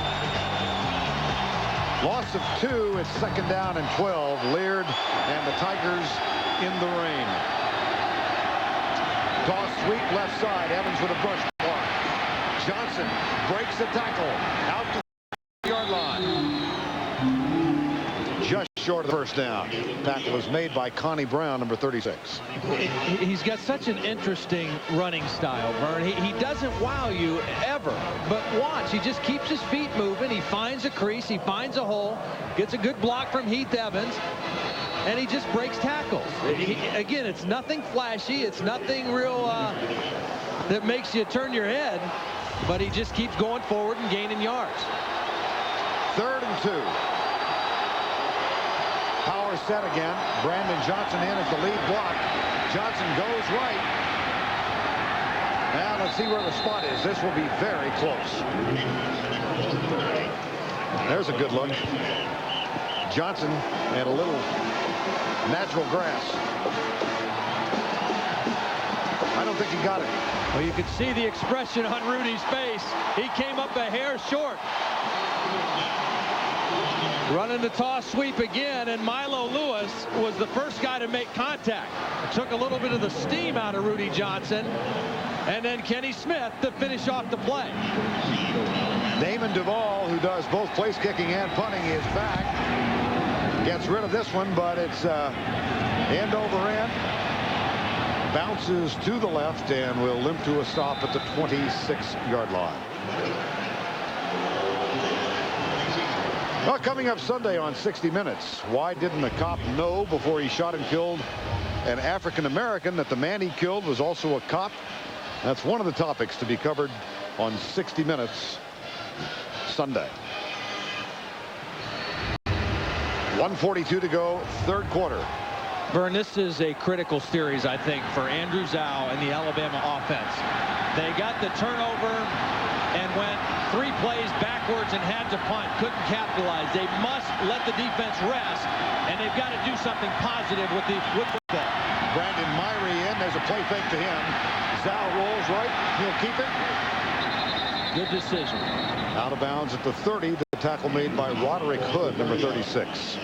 Loss of 2. It's 2nd down and 12. Leard and the Tigers in the rain. Toss sweep left side. Evans with a brush block. Johnson breaks the tackle out to the yard line. Just short of the first down. Tackle was made by Connie Brown, number 36. He's got such an interesting running style, Vern. He doesn't wow you ever, but watch. He just keeps his feet moving. He finds a crease. He finds a hole. Gets a good block from Heath Evans. And he just breaks tackles. Again, it's nothing flashy. It's nothing real that makes you turn your head. But he just keeps going forward and gaining yards. 3rd and 2. Power set again. Brandon Johnson in as the lead block. Johnson goes right. Now let's see where the spot is. This will be very close. There's a good look. Johnson and a little natural grass. I don't think he got it. Well, you could see the expression on Rudy's face. He came up a hair short. Running the toss sweep again, and Milo Lewis was the first guy to make contact. It took a little bit of the steam out of Rudy Johnson, and then Kenny Smith to finish off the play. Damon Duvall, who does both place kicking and punting, is back. Gets rid of this one, but it's end over end. Bounces to the left and will limp to a stop at the 26-yard line. Well, coming up Sunday on 60 Minutes, why didn't the cop know before he shot and killed an African-American that the man he killed was also a cop? That's one of the topics to be covered on 60 Minutes Sunday. 1:42 to go, third quarter. Vern, this is a critical series, I think, for Andrew Zhao and the Alabama offense. They got the turnover and went 3 plays backwards and had to punt. Couldn't capitalize. They must let the defense rest, and they've got to do something positive with the football. Brandon Myrie in. There's a play fake to him. Zhao rolls right. He'll keep it. Good decision. Out of bounds at the 30. The tackle made by Roderick Hood, number 36.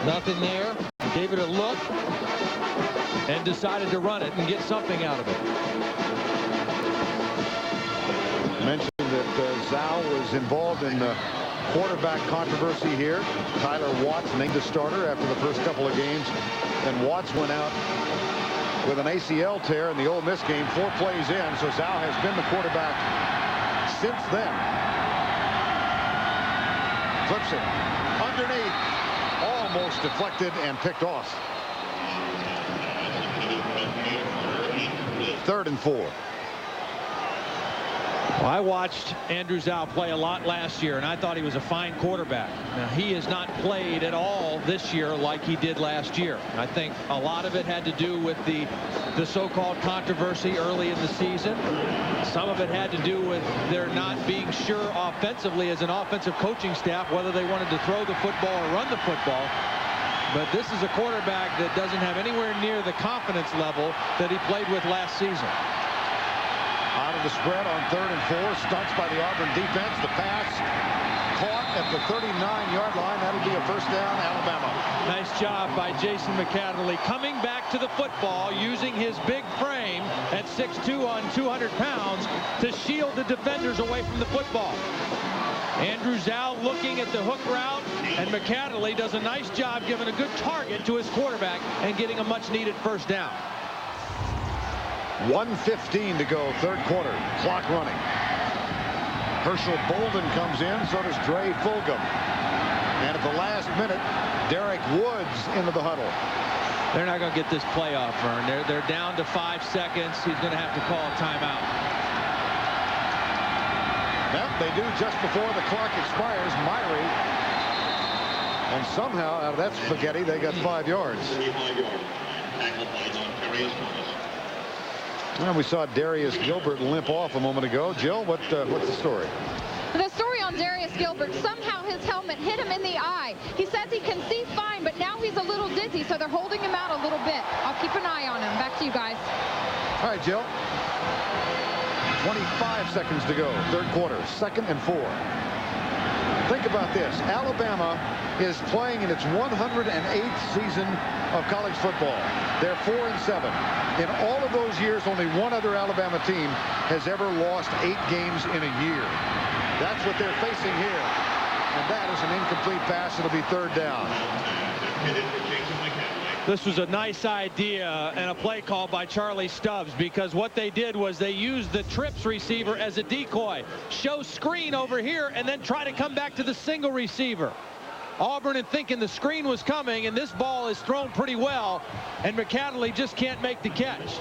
Nothing there. Gave it a look and decided to run it and get something out of it. Mentioned that Zhao was involved in the quarterback controversy here. Tyler Watts named the starter after the first couple of games. Then Watts went out with an ACL tear in the Ole Miss game 4 plays in. So Zhao has been the quarterback since then. Flips it underneath. Almost deflected and picked off. 3rd and 4. Well, I watched Andrew Zhao play a lot last year, and I thought he was a fine quarterback. Now, he has not played at all this year like he did last year. I think a lot of it had to do with the so-called controversy early in the season. Some of it had to do with their not being sure offensively as an offensive coaching staff whether they wanted to throw the football or run the football. But this is a quarterback that doesn't have anywhere near the confidence level that he played with last season. Out of the spread on 3rd and 4. Stunts by the Auburn defense. The pass caught at the 39-yard line. That'll be a first down, Alabama. Nice job by Jason McAdley coming back to the football using his big frame at 6'2" on 200 pounds to shield the defenders away from the football. Andrew Zhao looking at the hook route, and McAdley does a nice job giving a good target to his quarterback and getting a much-needed first down. 1:15 to go, 3rd quarter. Clock running. Herschel Bolden comes in, so does Dre Fulgham. And at the last minute, Derek Woods into the huddle. They're not going to get this play off, Vern. They're down to 5 seconds. He's going to have to call a timeout. Yep, they do just before the clock expires. Myrie. And somehow, out of that spaghetti, they got 5 yards. Well, we saw Darius Gilbert limp off a moment ago. Jill, what's the story? The story on Darius Gilbert, somehow his helmet hit him in the eye. He says he can see fine, but now he's a little dizzy, so they're holding him out a little bit. I'll keep an eye on him. Back to you guys. All right, Jill. 25 seconds to go, 3rd quarter, 2nd and 4. Think about this. Alabama is playing in its 108th season of college football. They're 4-7. In all of those years, only one other Alabama team has ever lost 8 games in a year. That's what they're facing here. And that is an incomplete pass. It'll be 3rd down. This was a nice idea and a play call by Charlie Stubbs, because what they did was they used the trips receiver as a decoy. Show screen over here and then try to come back to the single receiver. Auburn had thinking the screen was coming, and this ball is thrown pretty well, and McAdley just can't make the catch.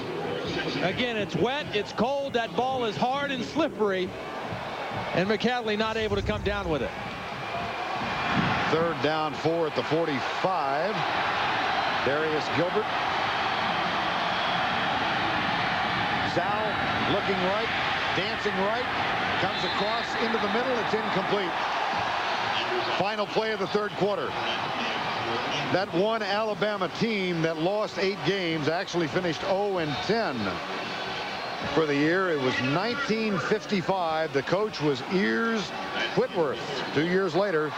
Again, it's wet, it's cold, that ball is hard and slippery, and McAdley not able to come down with it. 3rd down, 4 at the 45. Darius Gilbert. Zhao looking right, dancing right, comes across into the middle. It's incomplete. Final play of the 3rd quarter. That one Alabama team that lost 8 games actually finished 0-10 for the year. It was 1955. The coach was Ears Whitworth. 2 years later,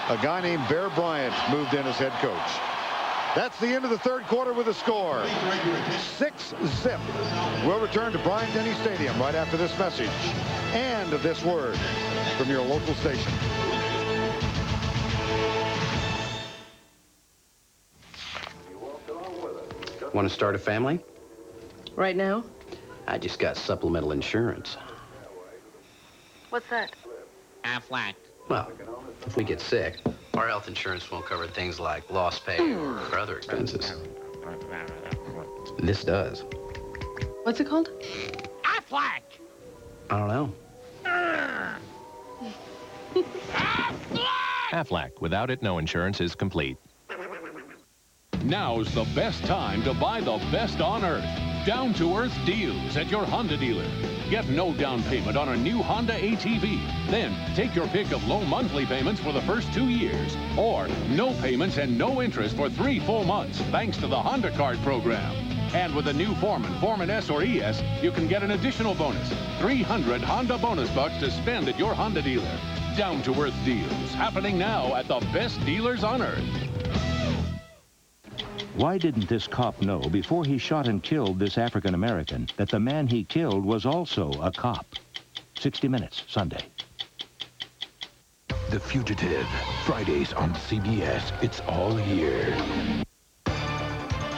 a guy named Bear Bryant moved in as head coach. That's the end of the 3rd quarter with a score. 6-zip. We'll return to Bryant-Denny Stadium right after this message and this word from your local station. Want to start a family? Right now? I just got supplemental insurance. What's that? Aflac. Well, if we get sick, our health insurance won't cover things like lost pay or other expenses. This does. What's it called? Aflac. I don't know. Aflac. Without it, no insurance is complete. Now's the best time to buy the best on earth. Down-to-earth deals at your Honda dealer. Get no down payment on a new Honda ATV. Then take your pick of low monthly payments for the first 2 years. Or no payments and no interest for 3 full months thanks to the Honda Card program. And with a new Foreman S or ES, you can get an additional bonus. 300 Honda bonus bucks to spend at your Honda dealer. Down-to-earth deals happening now at the best dealers on earth. Why didn't this cop know before he shot and killed this African American that the man he killed was also a cop? 60 Minutes, Sunday. The Fugitive. Fridays on CBS. It's all here.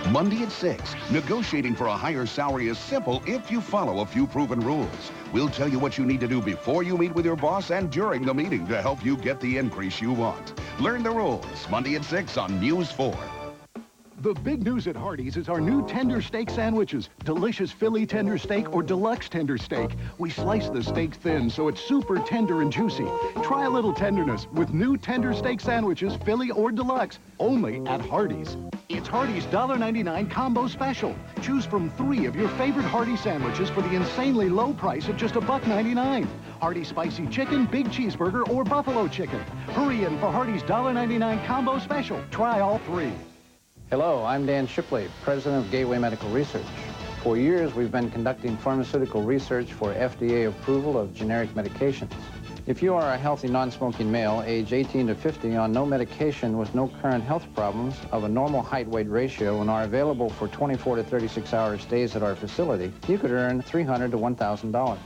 Monday at 6. Negotiating for a higher salary is simple if you follow a few proven rules. We'll tell you what you need to do before you meet with your boss and during the meeting to help you get the increase you want. Learn the rules. Monday at 6 on News 4. The big news at Hardee's is our new tender steak sandwiches. Delicious Philly tender steak or deluxe tender steak. We slice the steak thin so it's super tender and juicy. Try a little tenderness with new tender steak sandwiches, Philly or deluxe, only at Hardee's. It's Hardee's $1.99 combo special. Choose from 3 of your favorite Hardee's sandwiches for the insanely low price of just $1.99. Hardee's spicy chicken, big cheeseburger, or buffalo chicken. Hurry in for Hardee's $1.99 combo special. Try all 3. Hello, I'm Dan Shipley, president of Gateway Medical Research. For years, we've been conducting pharmaceutical research for FDA approval of generic medications. If you are a healthy, non-smoking male, age 18 to 50, on no medication with no current health problems, of a normal height-weight ratio, and are available for 24 to 36-hour stays at our facility, you could earn $300 to $1,000.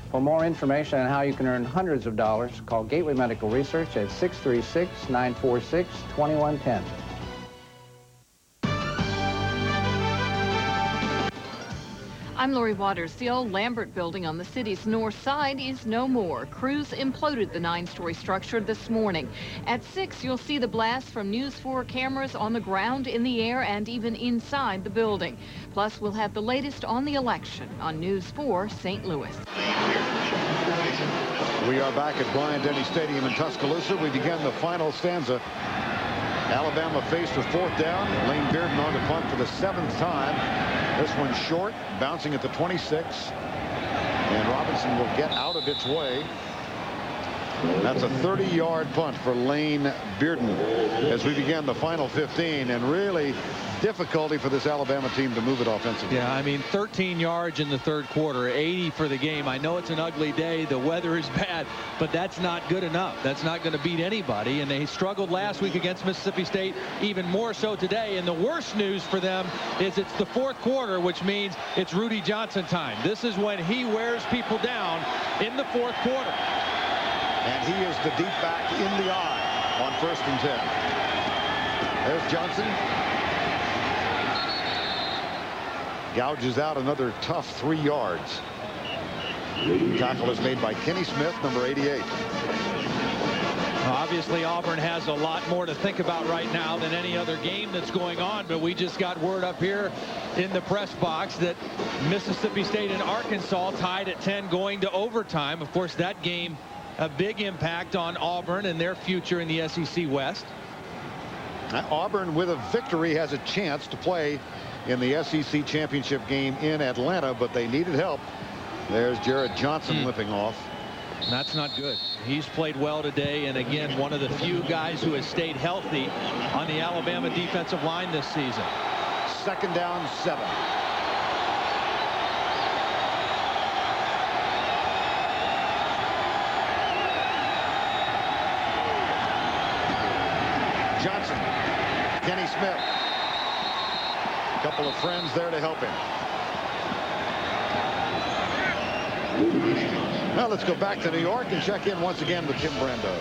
For more information on how you can earn hundreds of dollars, call Gateway Medical Research at 636-946-2110. I'm Lori Waters. The old Lambert building on the city's north side is no more. Crews imploded the 9-story structure this morning. At 6, you'll see the blast from News 4 cameras on the ground, in the air, and even inside the building. Plus, we'll have the latest on the election on News 4 St. Louis. We are back at Bryant-Denny Stadium in Tuscaloosa. We begin the final stanza. Alabama faced with 4th down. Lane Bearden on to punt for the 7th time. This one short, bouncing at the 26. And Robinson will get out of its way. That's a 30-yard punt for Lane Bearden as we begin the final 15, and really difficulty for this Alabama team to move it offensively. Yeah, I mean, 13 yards in the third quarter, 80 for the game. I know it's an ugly day. The weather is bad, but that's not good enough. That's not going to beat anybody, and they struggled last week against Mississippi State, even more so today. And the worst news for them is it's the 4th quarter, which means it's Rudy Johnson time. This is when he wears people down in the 4th quarter. And he is the deep back in the eye on 1st and 10. There's Johnson. Gouges out another tough 3 yards. Tackle is made by Kenny Smith, number 88. Obviously, Auburn has a lot more to think about right now than any other game that's going on, but we just got word up here in the press box that Mississippi State and Arkansas tied at 10 going to overtime. Of course, that game, a big impact on Auburn and their future in the SEC West. Auburn, with a victory, has a chance to play in the SEC championship game in Atlanta, but they needed help. There's Jared Johnson limping off. That's not good. He's played well today, and again, one of the few guys who has stayed healthy on the Alabama defensive line this season. 2nd down, 7. Johnson, Kenny Smith. A couple of friends there to help him. Now let's go back to New York and check in once again with Tim Brando.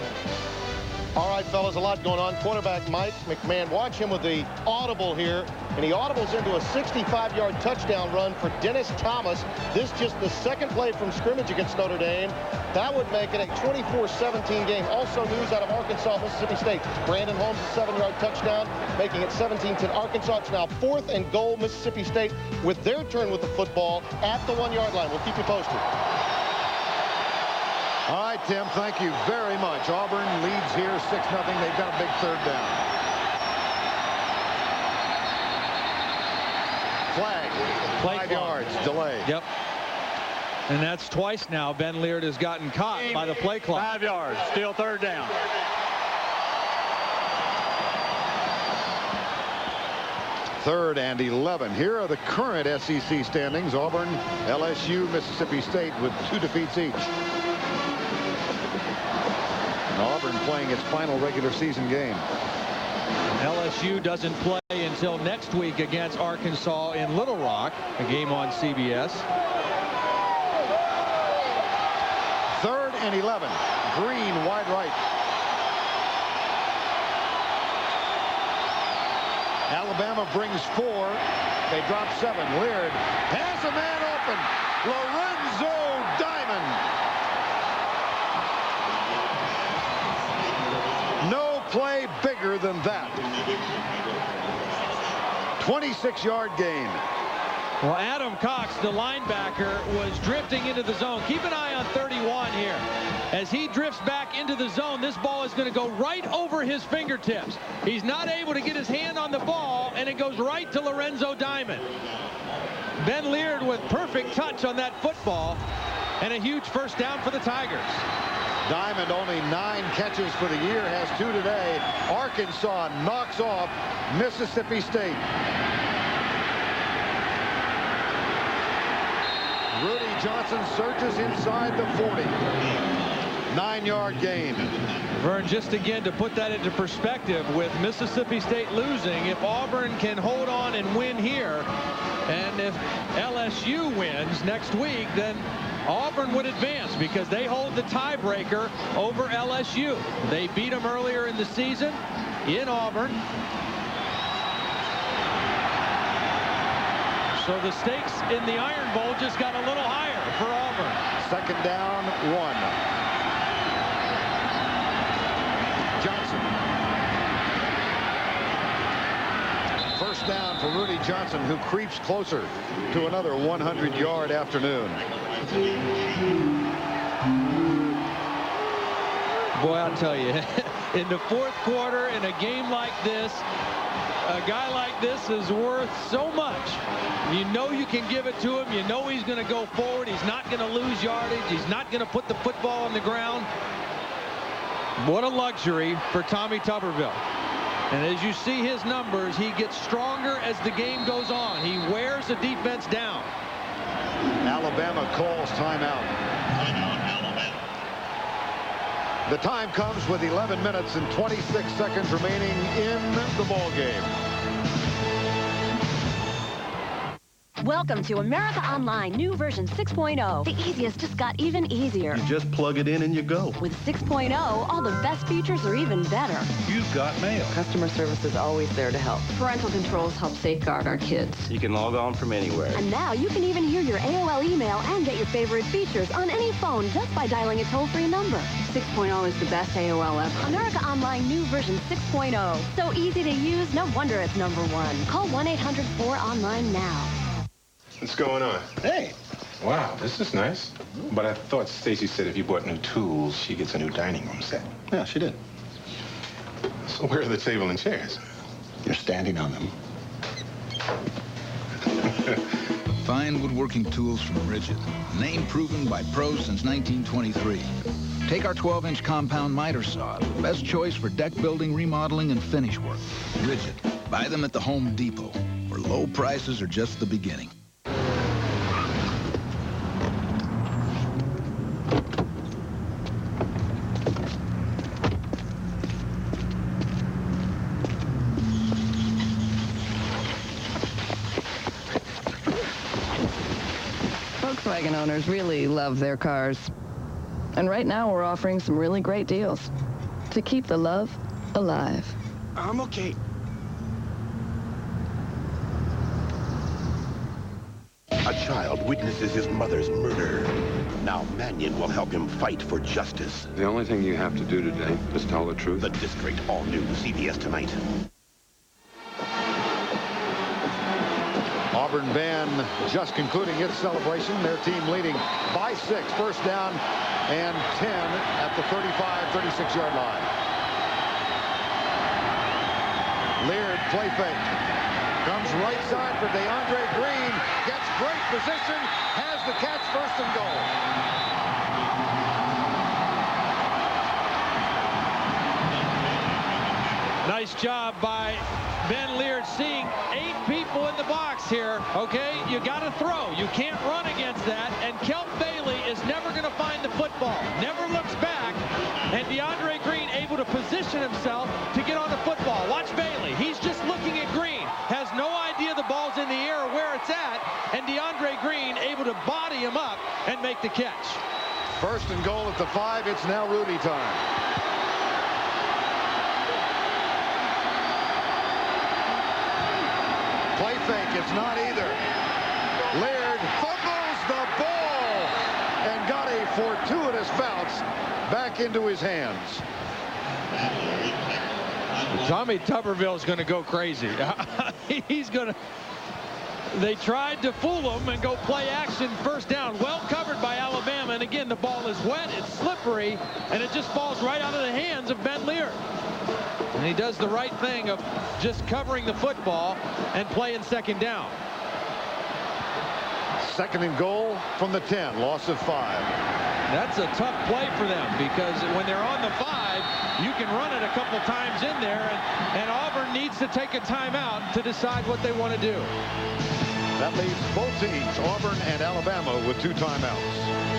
All right, fellas, a lot going on. Quarterback Mike McMahon, watch him with the audible here, and he audibles into a 65-yard touchdown run for Dennis Thomas. This just the second play from scrimmage against Notre Dame. That would make it a 24-17 game. Also news out of Arkansas, Mississippi State. Brandon Holmes, a 7-yard touchdown, making it 17-10 Arkansas. It's now 4th and goal, Mississippi State, with their turn with the football at the 1-yard line. We'll keep you posted. All right, Tim, thank you very much. Auburn leads here 6-0. They've got a big 3rd down. Flag. 5 yards. Delay. Yep. And that's twice now Ben Leard has gotten caught by the play clock. 5 yards. Still 3rd down. Third and 11. Here are the current SEC standings. Auburn, LSU, Mississippi State with 2 defeats each. Auburn playing its final regular season game. LSU doesn't play until next week against Arkansas in Little Rock, a game on CBS. 3rd and 11. Green wide right. Alabama brings 4. They drop 7. Leard has a man open. Lorenzo Diamond. No play bigger than that. 26-yard gain. Well, Adam Cox, the linebacker, was drifting into the zone. Keep an eye on 31 here. As he drifts back into the zone, this ball is going to go right over his fingertips. He's not able to get his hand on the ball, and it goes right to Lorenzo Diamond. Ben Leard with perfect touch on that football, and a huge first down for the Tigers. Diamond only 9 catches for the year, has 2 today. Arkansas knocks off Mississippi State. Rudy Johnson searches inside the 40. 9-yard gain. Vern, just again to put that into perspective, with Mississippi State losing, if Auburn can hold on and win here, and if LSU wins next week, then Auburn would advance because they hold the tiebreaker over LSU. They beat them earlier in the season in Auburn. So the stakes in the Iron Bowl just got a little higher for Auburn. 2nd down, 1. Johnson. First down for Rudy Johnson, who creeps closer to another 100-yard afternoon. Boy, I'll tell you, in the 4th quarter, in a game like this, a guy like this is worth so much. You know you can give it to him. You know he's going to go forward. He's not going to lose yardage. He's not going to put the football on the ground. What a luxury for Tommy Tuberville. And as you see his numbers, he gets stronger as the game goes on. He wears the defense down. Alabama calls timeout. The time comes with 11 minutes and 26 seconds remaining in the ball game. Welcome to America Online, new version 6.0. The easiest just got even easier. You just plug it in and you go. With 6.0, all the best features are even better. You've got mail. Customer service is always there to help. Parental controls help safeguard our kids. You can log on from anywhere. And now you can even hear your AOL email and get your favorite features on any phone just by dialing a toll-free number. 6.0 is the best AOL ever. America Online, new version 6.0. So easy to use, no wonder it's #1. Call 1-800-4online now. What's going on? Hey. Wow, this is nice. But I thought Stacy said if you bought new tools, she gets a new dining room set. Yeah, she did. So where are the table and chairs? You're standing on them. Fine woodworking tools from Rigid. Name proven by pros since 1923. Take our 12-inch compound miter saw, the best choice for deck building, remodeling, and finish work. Rigid. Buy them at the Home Depot, where low prices are just the beginning. Volkswagen owners really love their cars. And right now we're offering some really great deals. to keep the love alive. I'm okay. A child witnesses his mother's murder. Now Mannion will help him fight for justice. The only thing you have to do today is tell the truth. The District, all new, CBS tonight. Auburn band just concluding its celebration. Their team leading by 6. First down and 10 at the 35-36-yard line. Leard play fake. Comes right side for DeAndre Green. Gets great position. Has the catch, first and goal. Nice job by Ben Leard, seeing 8 people in the box here. Okay, you got to throw. You can't run against that. And Kelp Bailey is never going to find the football. Never looks back. And DeAndre Green able to position himself to get on the football. Watch Bailey. He's just looking at Green. Has no idea the ball's in the air or where it's at. And DeAndre Green able to body him up and make the catch. First and goal at the 5. It's now Rudy time. Play fake, it's not either. Leard fumbles the ball and got a fortuitous bounce back into his hands. Tommy Tuberville is going to go crazy. He's going to... They tried to fool him and go play action first down. Well covered by Alabama. And again, the ball is wet, it's slippery, and it just falls right out of the hands of Ben Leard. And he does the right thing of just covering the football and playing second down. Second and goal from the 10. Loss of 5. That's a tough play for them, because when they're on the 5, you can run it a couple times in there, and Auburn needs to take a timeout to decide what they want to do. That leaves both teams, Auburn and Alabama, with 2 timeouts.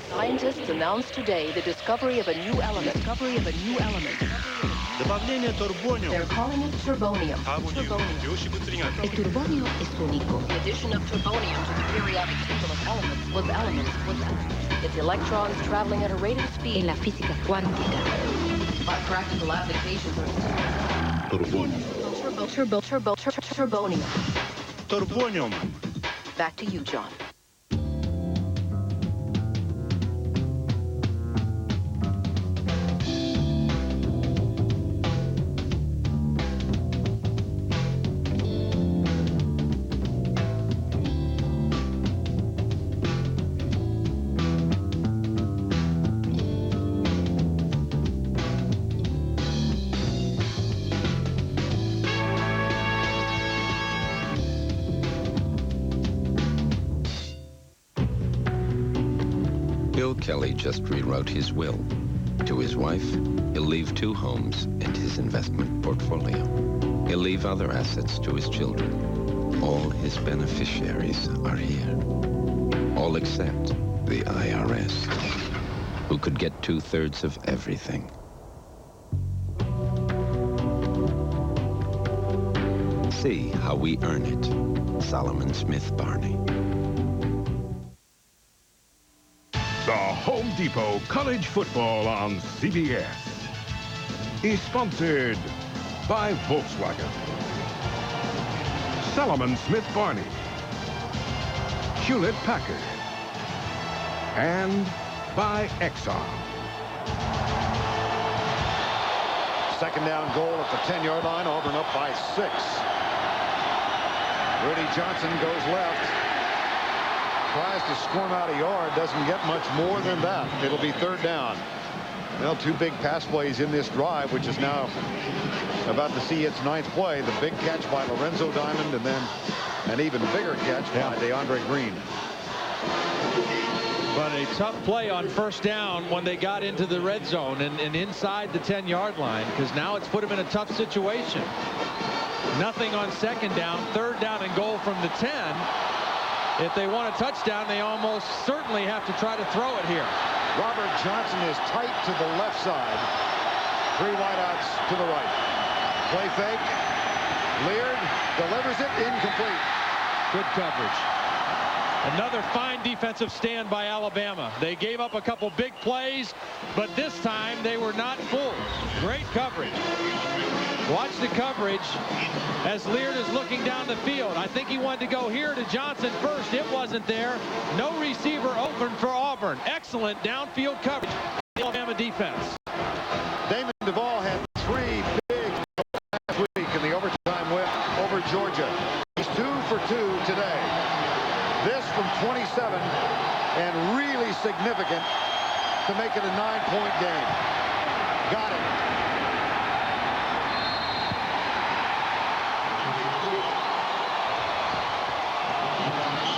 Scientists announced today the discovery of a new element. Добавление турбониум. They're calling it turbonium. El turbonio es único. The addition of turbonium to the periodic table of elements was its electrons traveling at a rate of speed. En la física cuántica. But practical applications are turbonium. Turbonium. Back to you, John. Kelly just rewrote his will. To his wife, he'll leave 2 homes and his investment portfolio. He'll leave other assets to his children. All his beneficiaries are here. All except the IRS, who could get 2/3 of everything. See how we earn it. Solomon Smith Barney. The Home Depot College Football on CBS is sponsored by Volkswagen, Solomon Smith Barney, Hewlett-Packard, and by Exxon. Second down goal at the 10-yard line. Auburn up by 6. Rudy Johnson goes left. Tries to squirm out a yard. Doesn't get much more than that. It'll be 3rd down. Well, 2 big pass plays in this drive, which is now about to see its 9th play. The big catch by Lorenzo Diamond, and then an even bigger catch by DeAndre Green. But a tough play on first down when they got into the red zone and inside the 10-yard line, because now it's put them in a tough situation. Nothing on second down. 3rd down and goal from the 10. If they want a touchdown, they almost certainly have to try to throw it here. Robert Johnson is tight to the left side. 3 wideouts to the right. Play fake. Leard delivers it incomplete. Good coverage. Another fine defensive stand by Alabama. They gave up a couple big plays, but this time they were not fooled. Great coverage. Watch the coverage as Leard is looking down the field. I think he wanted to go here to Johnson first. It wasn't there. No receiver open for Auburn. Excellent downfield coverage. Alabama defense. Damon Duvall had 3 big last week in the overtime win over Georgia. He's 2 for 2 today. This from 27 and really significant to make it a 9-point game. Got it.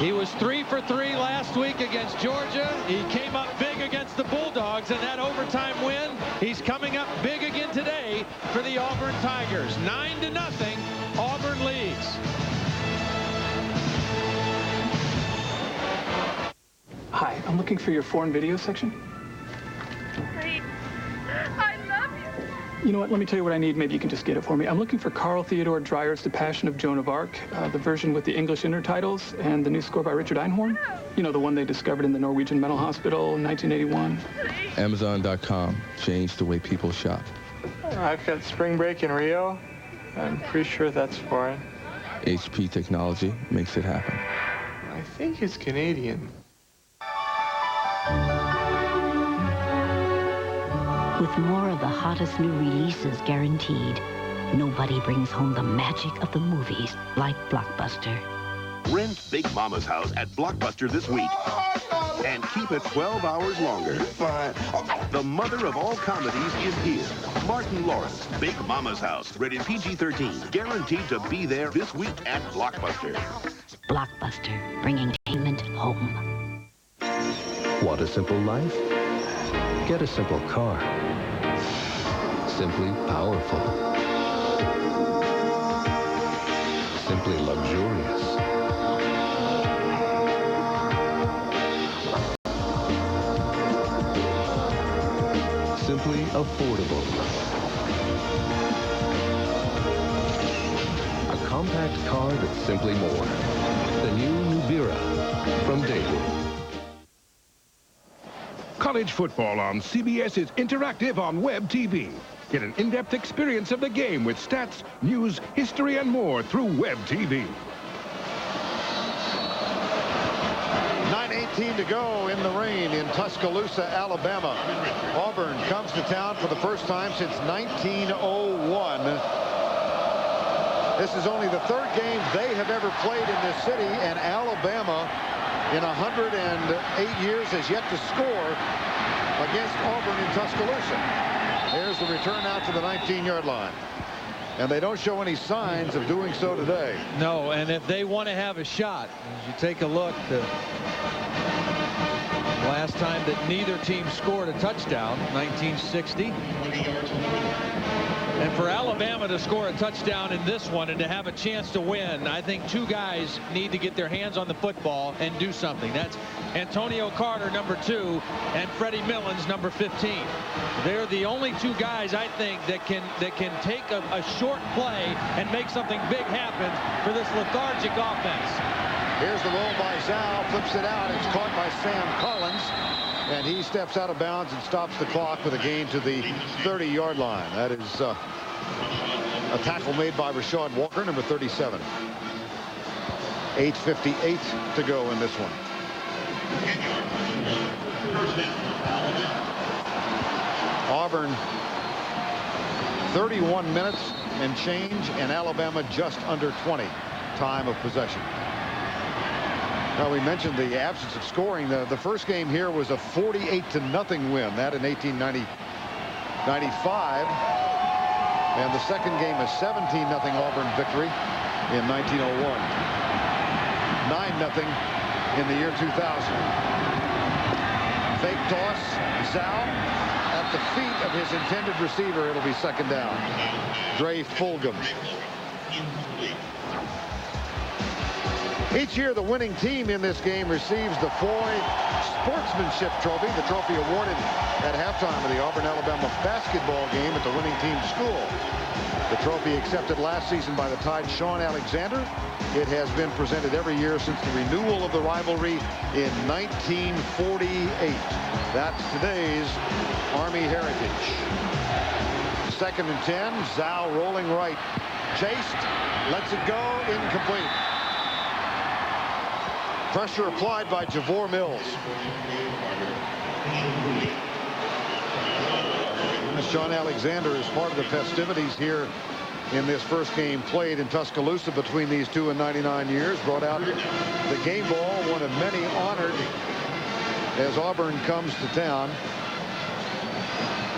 He was 3 for 3 last week against Georgia. He came up big against the Bulldogs in that overtime win. He's coming up big again today for the Auburn Tigers. 9-0, Auburn leads. Hi, I'm looking for your foreign video section. Great. I love you. You know what, let me tell you what I need. Maybe you can just get it for me. I'm looking for Carl Theodor Dreyer's The Passion of Joan of Arc, the version with the English intertitles, and the new score by Richard Einhorn. You know, the one they discovered in the Norwegian mental hospital in 1981. Amazon.com changed the way people shop. I've got spring break in Rio. I'm pretty sure that's foreign. HP technology makes it happen. I think it's Canadian. With more of the hottest new releases guaranteed, nobody brings home the magic of the movies like Blockbuster. Rent Big Mama's House at Blockbuster this week and keep it 12 hours longer. Fine. The mother of all comedies is here. Martin Lawrence, Big Mama's House, rated PG-13, guaranteed to be there this week at Blockbuster. Blockbuster, bringing entertainment home. Want a simple life? Get a simple car. Simply powerful. Simply luxurious. Simply affordable. A compact car that's simply more. The new Nubira from Daewoo. College football on CBS is interactive on web TV. Get an in-depth experience of the game with stats, news, history, and more through web TV. 9:18 to go in the rain in Tuscaloosa, Alabama. Auburn comes to town for the first time since 1901. This is only the 3rd game they have ever played in this city, and Alabama in 108 years has yet to score against Auburn in Tuscaloosa. Here's the return out to the 19-yard line. And they don't show any signs of doing so today. No, and if they want to have a shot, as you take a look, the last time that neither team scored a touchdown, 1960. And for Alabama to score a touchdown in this one and to have a chance to win, I think 2 guys need to get their hands on the football and do something. That's Antonio Carter, number 2, and Freddie Millens, number 15. They're the only 2 guys, I think, that can take a short play and make something big happen for this lethargic offense. Here's the roll by Zhao, flips it out. It's caught by Sam Collins, and he steps out of bounds and stops the clock with a gain to the 30-yard line. That is a tackle made by Rashad Walker, number 37. 8:58 to go in this one. Auburn 31 minutes and change, and Alabama just under 20 time of possession. Now, we mentioned the absence of scoring. The first game here was a 48-0 win, that in 1895. And the second game a 17-0 Auburn victory in 1901. 9-0 in the year 2000. Fake toss, Zhao at the feet of his intended receiver. It'll be 2nd down. Dre Fulgham. Each year, the winning team in this game receives the Foy Sportsmanship Trophy, the trophy awarded at halftime of the Auburn-Alabama basketball game at the winning team's school. The trophy accepted last season by the Tide's Sean Alexander. It has been presented every year since the renewal of the rivalry in 1948. That's today's Army heritage. 2nd and 10. Zhao rolling right. Chased. Lets it go. Incomplete. Pressure applied by Javor Mills. Sean Alexander is part of the festivities here in this first game played in Tuscaloosa between these two in 99 years. Brought out the game ball, one of many honored as Auburn comes to town.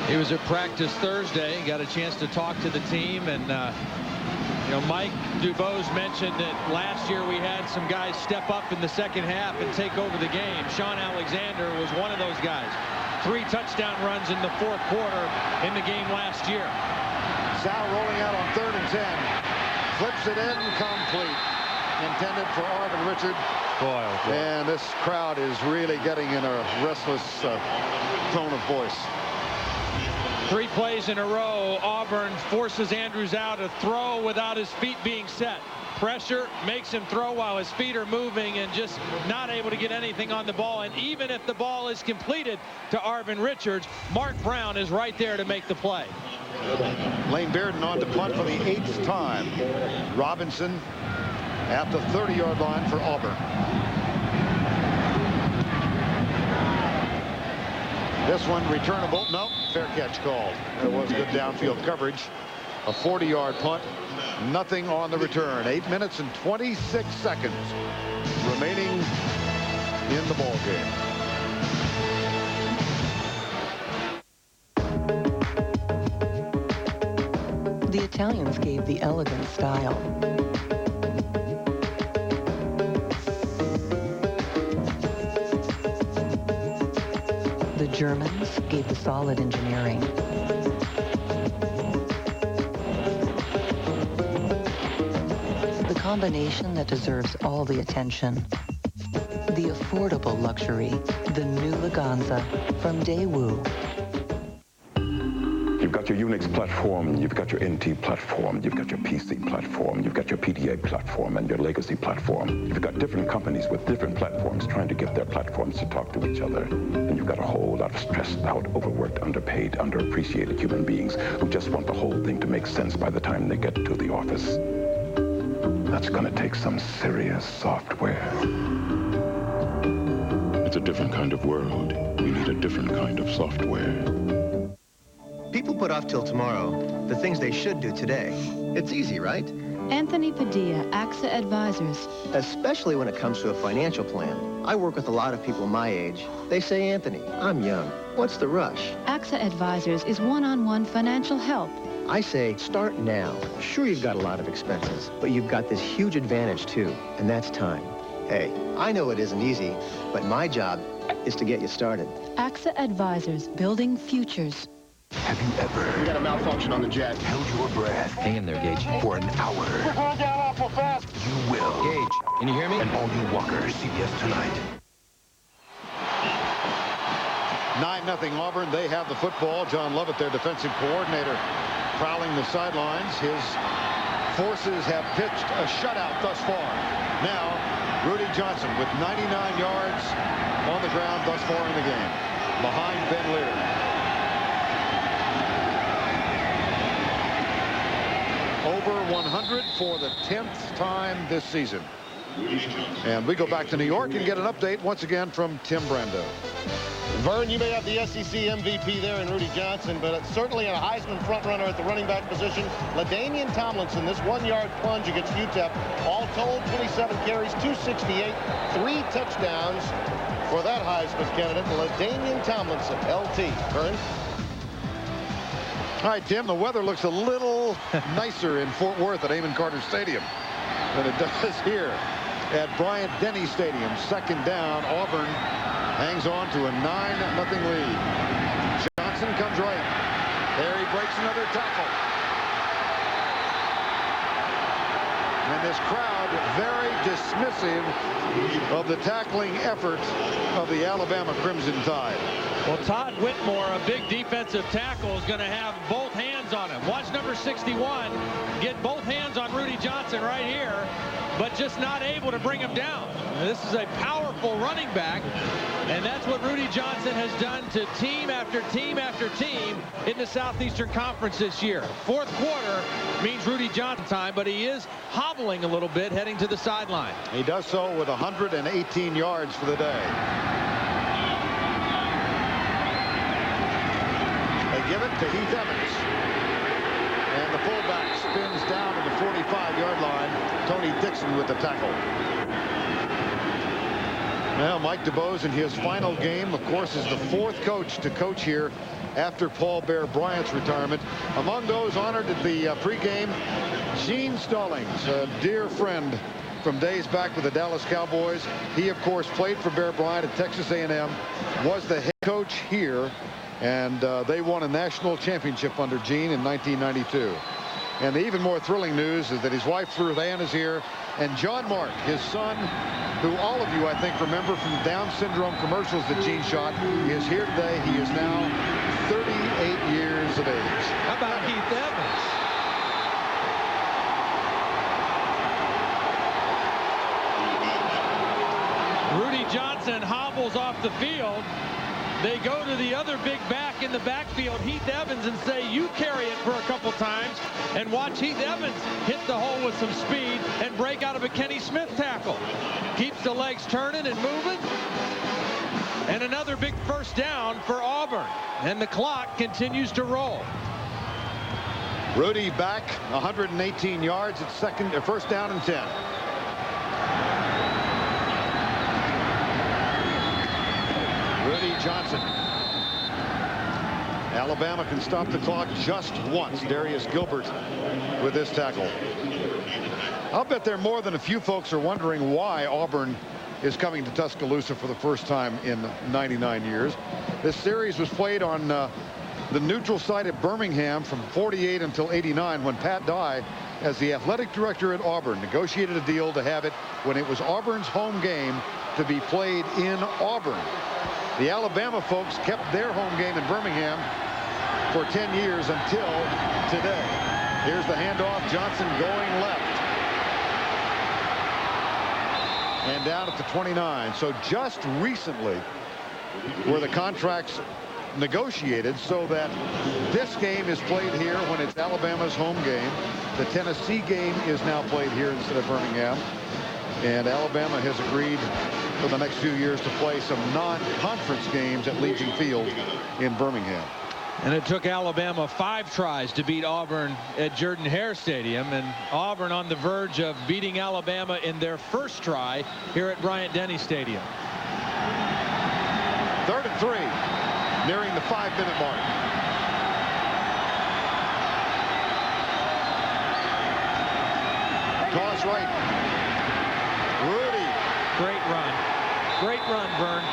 He was at practice Thursday, got a chance to talk to the team, and you know, Mike DuBose mentioned that last year we had some guys step up in the second half and take over the game. Sean Alexander was one of those guys. 3 touchdown runs in the 4th quarter in the game last year. Zhao rolling out on 3rd and 10. Flips it in, complete. Intended for Arvin Richard. Boy, oh boy. And this crowd is really getting in a restless tone of voice. 3 plays in a row. Auburn forces Andrews out to throw without his feet being set. Pressure makes him throw while his feet are moving and just not able to get anything on the ball. And even if the ball is completed to Arvin Richards, Mark Brown is right there to make the play. Lane Bearden on to punt for the 8th time. Robinson at the 30-yard line for Auburn. This one returnable. No, fair catch called. There was good downfield coverage. A 40-yard punt. Nothing on the return. 8 minutes and 26 seconds remaining in the ball game. The Italians gave the elegant style. The Germans gave the solid engineering. The combination that deserves all the attention. The affordable luxury, the new Laganza from Daewoo. You've got your Unix platform, you've got your NT platform, you've got your PC platform, you've got your PDA platform and your legacy platform. You've got different companies with different platforms trying to get their platforms to talk to each other. And you've got a whole lot of stressed out, overworked, underpaid, underappreciated human beings who just want the whole thing to make sense by the time they get to the office. That's gonna take some serious software. It's a different kind of world. We need a different kind of software. People put off till tomorrow the things they should do today. It's easy, right? Anthony Padilla, AXA Advisors. Especially when it comes to a financial plan. I work with a lot of people my age. They say, Anthony, I'm young. What's the rush? AXA Advisors is one-on-one financial help. I say, start now. Sure, you've got a lot of expenses, but you've got this huge advantage, too, and that's time. Hey, I know it isn't easy, but my job is to get you started. AXA Advisors, building futures. Have you ever... We got a malfunction on the jet. ...held your breath? Hang in there, Gage. ...for an hour? We're going down awful fast. You will. Gage, can you hear me? And all you walkers, CBS tonight. 9-0 Auburn. They have the football. John Lovett, their defensive coordinator, prowling the sidelines. His forces have pitched a shutout thus far. Now, Rudy Johnson with 99 yards on the ground thus far in the game, behind Ben Lear. Over 100 for the 10th time this season. And we go back to New York and get an update once again from Tim Brando. Vern, you may have the SEC MVP there in Rudy Johnson, but it's certainly a Heisman frontrunner at the running back position. LaDainian Tomlinson, this 1-yard plunge against UTEP, all told 27 carries, 268, 3 touchdowns for that Heisman candidate, LaDainian Tomlinson, LT. Vern? All right, Tim, the weather looks a little nicer in Fort Worth at Amon Carter Stadium than it does here at Bryant-Denny Stadium. 2nd down, Auburn hangs on to a 9-0 lead. Johnson comes right. There he breaks another tackle. And and this crowd very dismissive of the tackling effort of the Alabama Crimson Tide. Well, Todd Whitmore, a big defensive tackle, is going to have both hands on him. Watch number 61 get both hands on Rudy Johnson right here, but just not able to bring him down. This is a powerful running back, and that's what Rudy Johnson has done to team after team after team in the Southeastern Conference this year. Fourth quarter means Rudy Johnson time, but he is hobbling a little bit heading to the sideline. He does so with 118 yards for the day. They give it to Heath Evans. And the fullback spins down to the 45-yard line. Tony Dixon with the tackle. Now, Mike DeBose in his final game, of course, is the fourth coach to coach here after Paul Bear Bryant's retirement. Among those honored at the pregame, Gene Stallings, a dear friend from days back with the Dallas Cowboys. He, of course, played for Bear Bryant at Texas A&M, was the head coach here, and they won a national championship under Gene in 1992. And the even more thrilling news is that his wife, Ruth Ann, is here, and John Mark, his son, who all of you, I think, remember from Down syndrome commercials that Gene shot, is here today. He is now 38 years of age. How about Heath Evans? Rudy Johnson hobbles off the field. They go to the other big back in the backfield, Heath Evans, and say, you carry it for a couple times, and watch Heath Evans hit the hole with some speed and break out of a Kenny Smith tackle. Keeps the legs turning and moving. And another big first down for Auburn. And the clock continues to roll. Rudy back 118 yards at first down and 10. Rudy Johnson. Alabama can stop the clock just once. Darius Gilbert with this tackle. I'll bet there are more than a few folks are wondering why Auburn is coming to Tuscaloosa for the first time in 99 years. This series was played on the neutral site at Birmingham from 48 until 89, when Pat Dye, as the athletic director at Auburn, negotiated a deal to have it when it was Auburn's home game to be played in Auburn. The Alabama folks kept their home game in Birmingham for 10 years until today. Here's the handoff. Johnson going left. And down at the 29. So just recently were the contracts negotiated so that this game is played here when it's Alabama's home game. The Tennessee game is now played here instead of Birmingham. And Alabama has agreed for the next few years to play some non-conference games at Legion Field in Birmingham. And it took Alabama 5 tries to beat Auburn at Jordan-Hare Stadium, and Auburn on the verge of beating Alabama in their first try here at Bryant-Denny Stadium. 3rd and 3, nearing the 5-minute mark. Toss right. Rudy. Great run. Great run, Vern.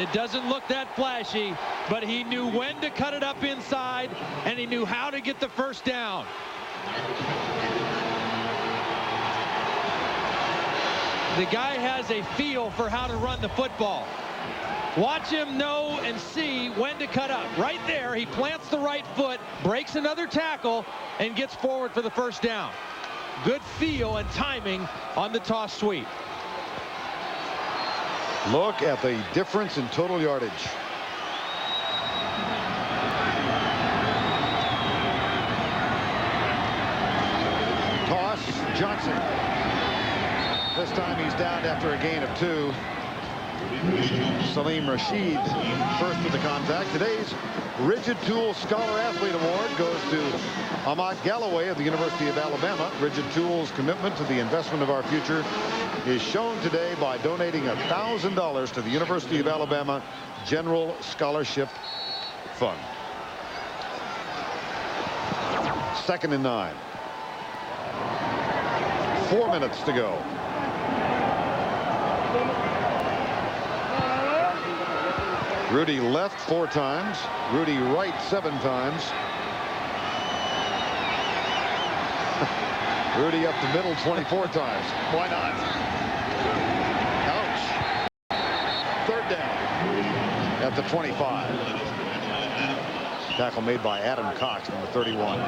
It doesn't look that flashy, but he knew when to cut it up inside, and he knew how to get the first down. The guy has a feel for how to run the football. Watch him know and see when to cut up. Right there, he plants the right foot, breaks another tackle, and gets forward for the first down. Good feel and timing on the toss sweep. Look at the difference in total yardage. Toss, Johnson. This time he's down after a gain of 2. Salim Rashid first with the contact. Today's Rigid Tool Scholar Athlete Award goes to Ahmad Galloway of the University of Alabama. Rigid Tool's commitment to the investment of our future is shown today by donating $1,000 to the University of Alabama General Scholarship Fund. 2nd and 9. 4 minutes to go. Rudy left 4 times. Rudy right 7 times. Rudy up the middle 24 times. Why not? Ouch. Third down at the 25. Tackle made by Adam Cox, number 31.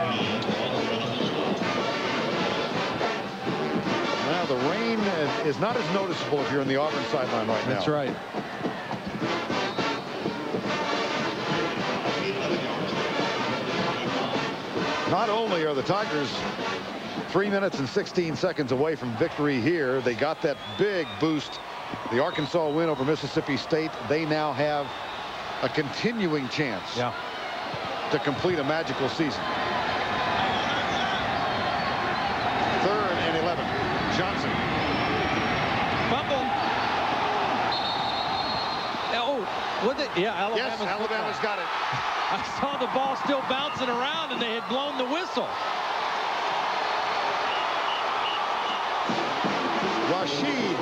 Now the rain is not as noticeable if you're in the Auburn sideline right now. That's right. Not only are the Tigers 3 minutes and 16 seconds away from victory here, they got that big boost. The Arkansas win over Mississippi State. They now have a continuing chance to complete a magical season. 3rd and 11. Johnson. Fumble. Oh, Alabama's yes, Alabama's got it. I saw the ball still bouncing around, and they had blown the whistle. Rashid.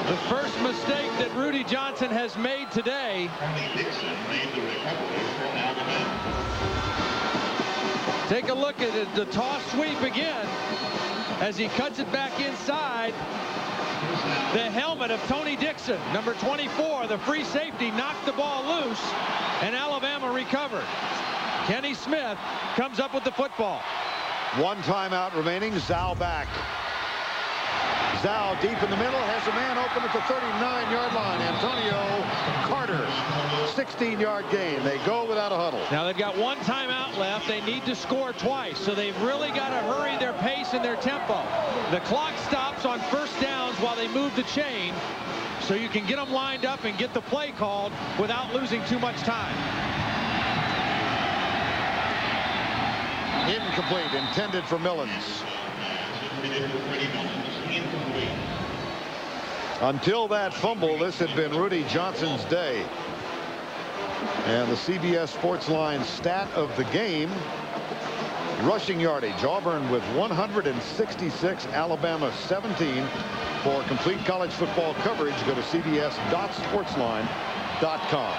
The first mistake that Rudy Johnson has made today. Take a look at it, the toss sweep again as he cuts it back inside. The helmet of Tony Dixon, number 24, the free safety, knocked the ball loose, and Alabama recovered. Kenny Smith comes up with the football. 1 timeout remaining. Zhao back. Zhao deep in the middle, has a man open at the 39-yard line. Antonio Carter, 16-yard gain. They go without a huddle. Now they've got 1 timeout left. They need to score twice, so they've really got to hurry their pace and their tempo. The clock stops on first downs while they move the chain, so you can get them lined up and get the play called without losing too much time. Incomplete, intended for Millens. Until that fumble, this had been Rudy Johnson's day. And the CBS Sportsline stat of the game: rushing yardage. Auburn with 166, Alabama 17. For complete college football coverage, go to cbs.sportsline.com.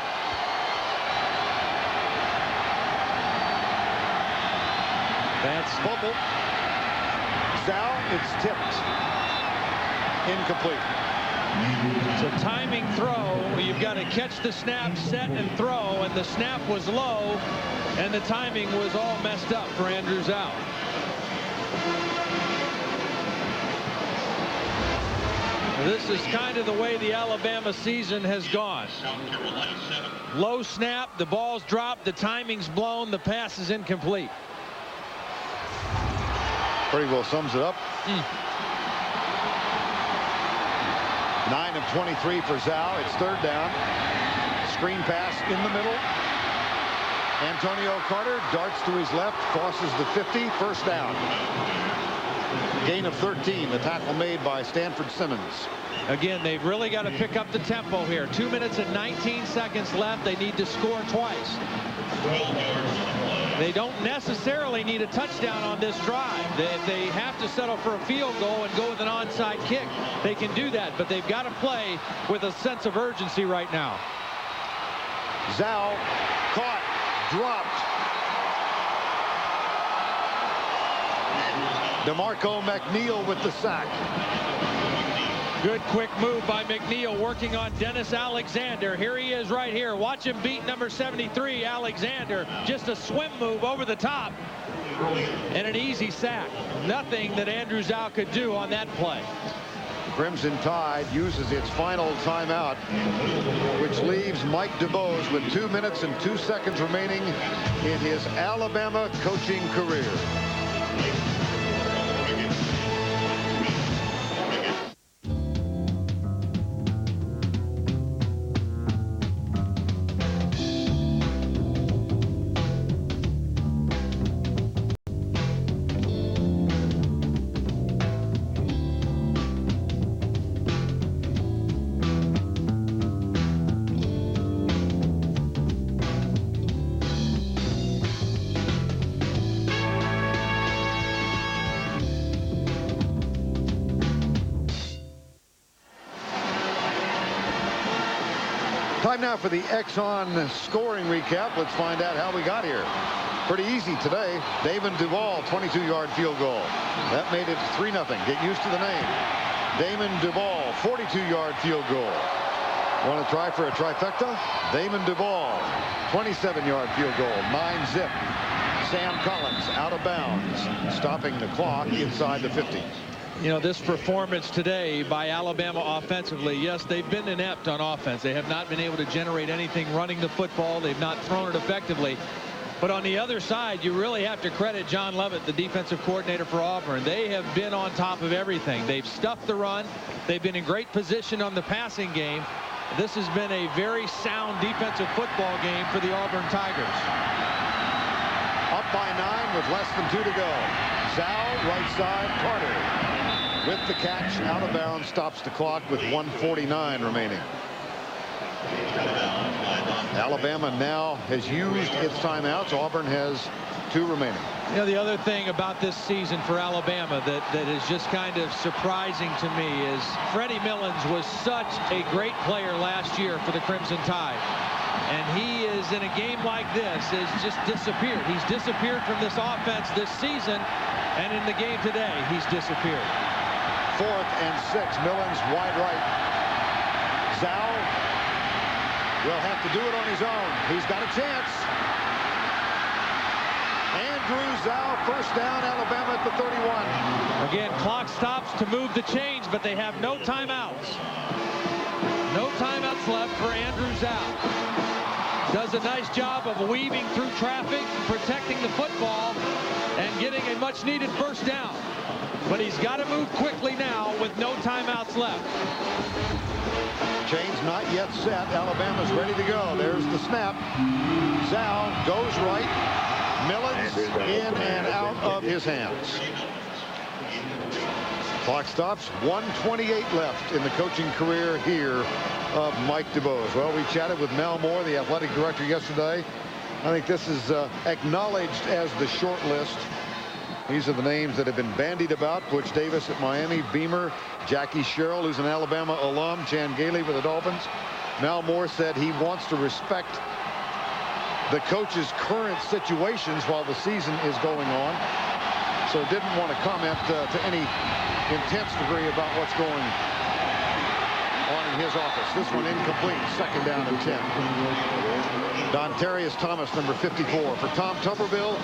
That's fumble. Zhao, it's tipped. Incomplete. So timing throw, you've got to catch the snap, set and throw, and the snap was low, and the timing was all messed up for Andrew Zhao. This is kind of the way the Alabama season has gone. Low snap, the ball's dropped, the timing's blown, the pass is incomplete. Pretty well sums it up. 9 of 23 for Zhao. It's 3rd down. Screen pass in the middle. Antonio Carter darts to his left, crosses the 50. First down. Gain of 13. The tackle made by Stanford Simmons. Again, they've really got to pick up the tempo here. 2 minutes and 19 seconds left. They need to score twice. They don't necessarily need a touchdown on this drive. If they have to settle for a field goal and go with an onside kick, they can do that. But they've got to play with a sense of urgency right now. Zhao caught, dropped. DeMarco McNeil with the sack. Good quick move by McNeil, working on Dennis Alexander. Here he is right here. Watch him beat number 73, Alexander. Just a swim move over the top. And an easy sack. Nothing that Andrew Zhao could do on that play. Crimson Tide uses its final timeout, which leaves Mike DeBose with 2 minutes and 2 seconds remaining in his Alabama coaching career. Time now for the Exxon scoring recap. Let's find out how we got here. Pretty easy today. Damon Duval, 22-yard field goal. That made it 3-0. Get used to the name. Damon Duval, 42-yard field goal. Want to try for a trifecta? Damon Duval, 27-yard field goal, 9-zip. Sam Collins out of bounds, stopping the clock inside the 50. You know, this performance today by Alabama offensively, yes, they've been inept on offense. They have not been able to generate anything running the football. They've not thrown it effectively. But on the other side, you really have to credit John Leavitt, the defensive coordinator for Auburn. They have been on top of everything. They've stuffed the run. They've been in great position on the passing game. This has been a very sound defensive football game for the Auburn Tigers. Up by 9 with less than 2 to go. Zhao, right side, Carter with the catch, out of bounds, stops the clock with 1:49 remaining. Alabama now has used its timeouts. Auburn has 2 remaining. You know, the other thing about this season for Alabama that is just kind of surprising to me is Freddie Millins was such a great player last year for the Crimson Tide. And he is, in a game like this, has just disappeared. He's disappeared from this offense this season, and in the game today, he's disappeared. 4th and 6. Millins wide right. Zhao will have to do it on his own. He's got a chance. Andrew Zhao, first down, Alabama at the 31. Again, clock stops to move the chains, but they have no timeouts. No timeouts left for Andrew Zhao. Does a nice job of weaving through traffic, protecting the football, and getting a much-needed first down. But he's got to move quickly now with no timeouts left. Chains not yet set. Alabama's ready to go. There's the snap. Zhao goes right. Millins in and out of his hands. Clock stops. 1:28 left in the coaching career here of Mike DuBose. Well, we chatted with Mel Moore, the athletic director, yesterday. I think this is acknowledged as the short list. These are the names that have been bandied about. Butch Davis at Miami, Beamer, Jackie Sherrill, who's an Alabama alum, Chan Gailey with the Dolphins. Mel Moore said he wants to respect the coach's current situations while the season is going on. So didn't want to comment to any intense degree about what's going on in his office. This one incomplete, 2nd down and 10. Dontarius Thomas, number 54. For Tom Tuberville,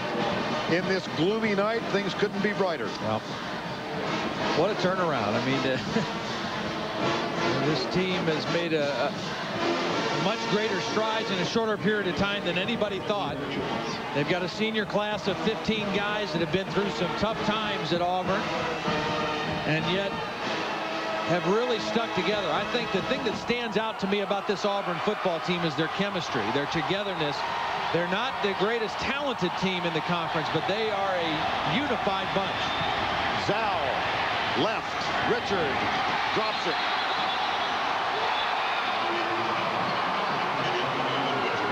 in this gloomy night, things couldn't be brighter. Well, what a turnaround. I mean, this team has made a much greater strides in a shorter period of time than anybody thought. They've got a senior class of 15 guys that have been through some tough times at Auburn, and yet have really stuck together. I think the thing that stands out to me about this Auburn football team is their chemistry, their togetherness. They're not the greatest talented team in the conference, but they are a unified bunch. Zhao, left. Richard drops it.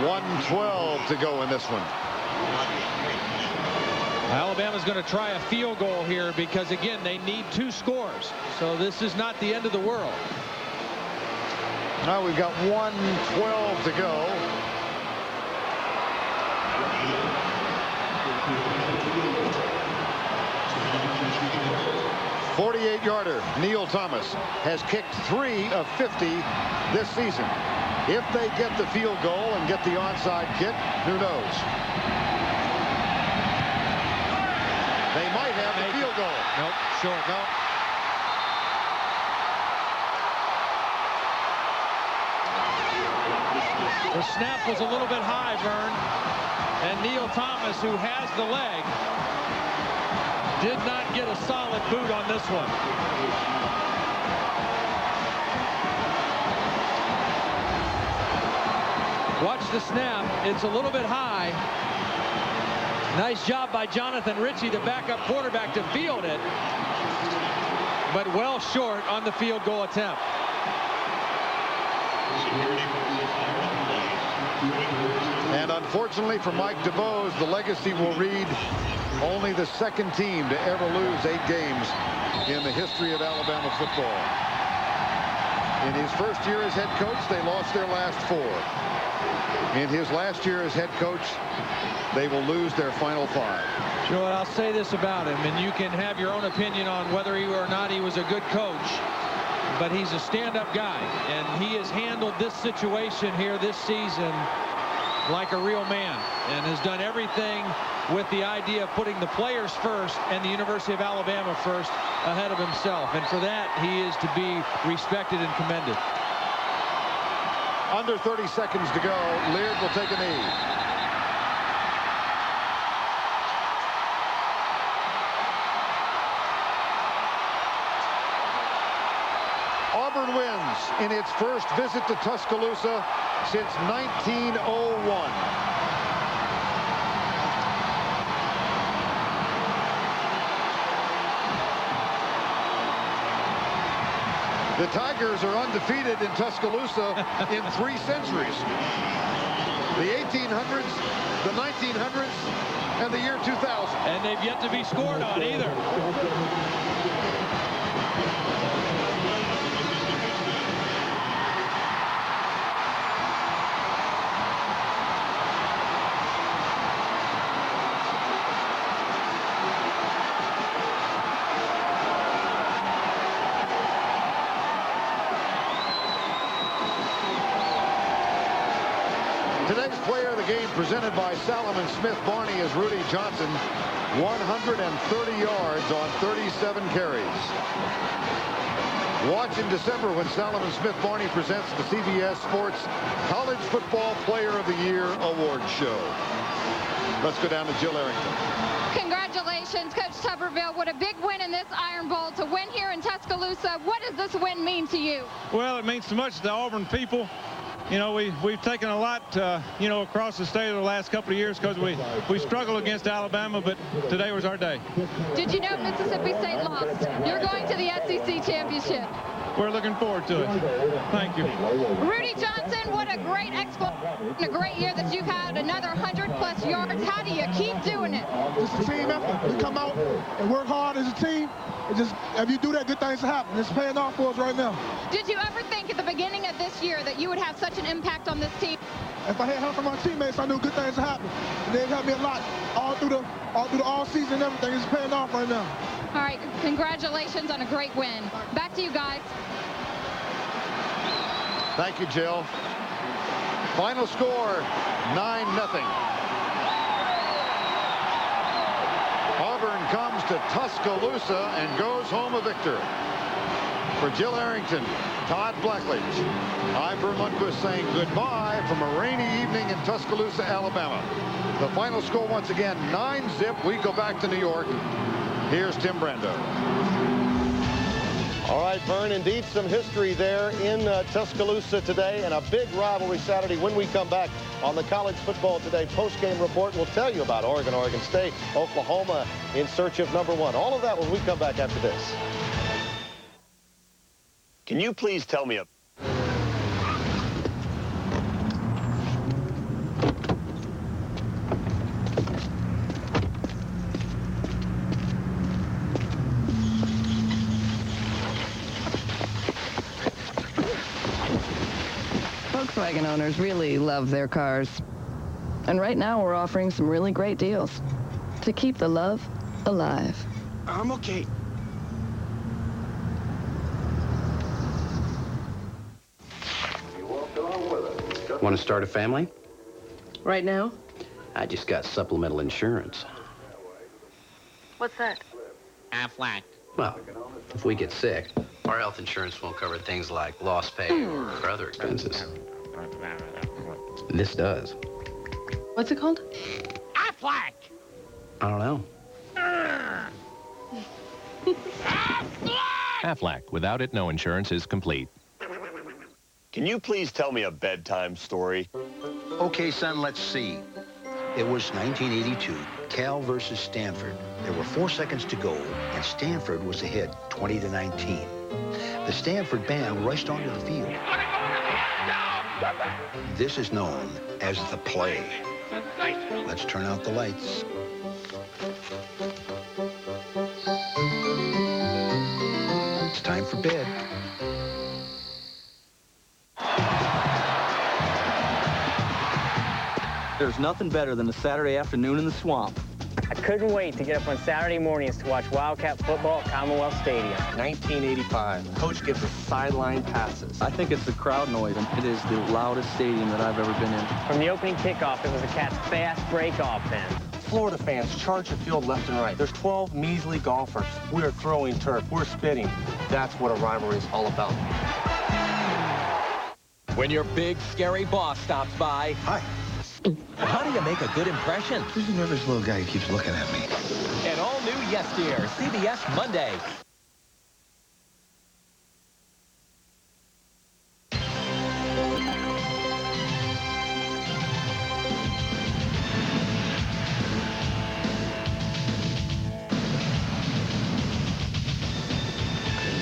1:12 to go in this one. Alabama's going to try a field goal here because, again, they need 2 scores. So this is not the end of the world. Now we've got 1:12 to go. .48-yarder. Neil Thomas has kicked 3 of 50 this season. If they get the field goal and get the onside kick, who knows? They might have the field goal. Nope, short. No. The snap was a little bit high, Vern. And Neil Thomas, who has the leg, did not get a solid boot on this one. Watch the snap. It's a little bit high. Nice job by Jonathan Ritchie, the backup quarterback, to field it. But well short on the field goal attempt. And unfortunately for Mike DuBose, the legacy will read only the 2nd team to ever lose 8 games in the history of Alabama football. In his first year as head coach, they lost their last 4. In his last year as head coach, they will lose their final 5. Joe, I'll say this about him, and you can have your own opinion on whether he or not he was a good coach, but he's a stand-up guy, and he has handled this situation here this season like a real man, and has done everything with the idea of putting the players first and the University of Alabama first ahead of himself, and for that he is to be respected and commended. Under 30 seconds to go. Leard will take a knee. Auburn wins in its first visit to Tuscaloosa since 1901. The Tigers are undefeated in Tuscaloosa in 3 centuries. The 1800s, the 1900s, and the year 2000. And they've yet to be scored on either. Today's player of the game, presented by Salomon Smith Barney, is Rudy Johnson. 130 yards on 37 carries. Watch in December when Salomon Smith Barney presents the CBS Sports College Football Player of the Year Award Show. Let's go down to Jill Arrington. Congratulations, Coach Tuberville. What a big win in this Iron Bowl to win here in Tuscaloosa. What does this win mean to you? Well, it means so much to the Auburn people. You know, we've taken a lot, you know, across the state of the last couple of years because we struggled against Alabama, but today was our day. Did you know Mississippi State lost? You're going to the SEC championship. We're looking forward to it. Thank you. Rudy Johnson, what a great exploit and a great year that you've had. Another 100+ yards. How do you keep doing it? It's a team effort. We come out and work hard as a team. It just, if you do that, good things happen. It's paying off for us right now. Did you ever think at the beginning of this year that you would have such an impact on this team? If I had help from my teammates, I knew good things would happen. And they've helped me a lot all through the all season and everything. It's paying off right now. All right, congratulations on a great win. Back to you guys. Thank you, Jill. Final score, 9-0. Auburn comes to Tuscaloosa and goes home a victor. For Jill Arrington, Todd Blackledge, I'm Vern Lundquist saying goodbye from a rainy evening in Tuscaloosa, Alabama. The final score once again, 9-0. We go back to New York. Here's Tim Brando. All right, Vern, indeed some history there in Tuscaloosa today, and a big rivalry Saturday. When we come back on the College Football Today postgame report, we'll tell you about Oregon, Oregon State, Oklahoma in search of #1. All of that when we come back after this. Can you please tell me a... Volkswagen owners really love their cars. And right now we're offering some really great deals to keep the love alive. I'm okay. Want to start a family? Right now? I just got supplemental insurance. What's that? Aflac. Well, if we get sick, our health insurance won't cover things like lost pay or other expenses. This does. What's it called? Aflac! I don't know. Aflac. Without it, no insurance is complete. Can you please tell me a bedtime story? Okay, son, let's see. It was 1982, Cal versus Stanford. There were 4 seconds to go, and Stanford was ahead, 20-19. The Stanford band rushed onto the field. This is known as the play. Let's turn out the lights. It's time for bed. There's nothing better than a Saturday afternoon in the swamp. I couldn't wait to get up on Saturday mornings to watch Wildcat football at Commonwealth Stadium. 1985. Coach gives us sideline passes. I think it's the crowd noise, and it is the loudest stadium that I've ever been in. From the opening kickoff, it was the Cats' fast break offense. Florida fans charge the field left and right. There's 12 measly golfers. We're throwing turf. We're spitting. That's what a rivalry is all about. When your big, scary boss stops by. Hi. How do you make a good impression? Who's the nervous little guy who keeps looking at me? An all-new Yes Dear, CBS Monday.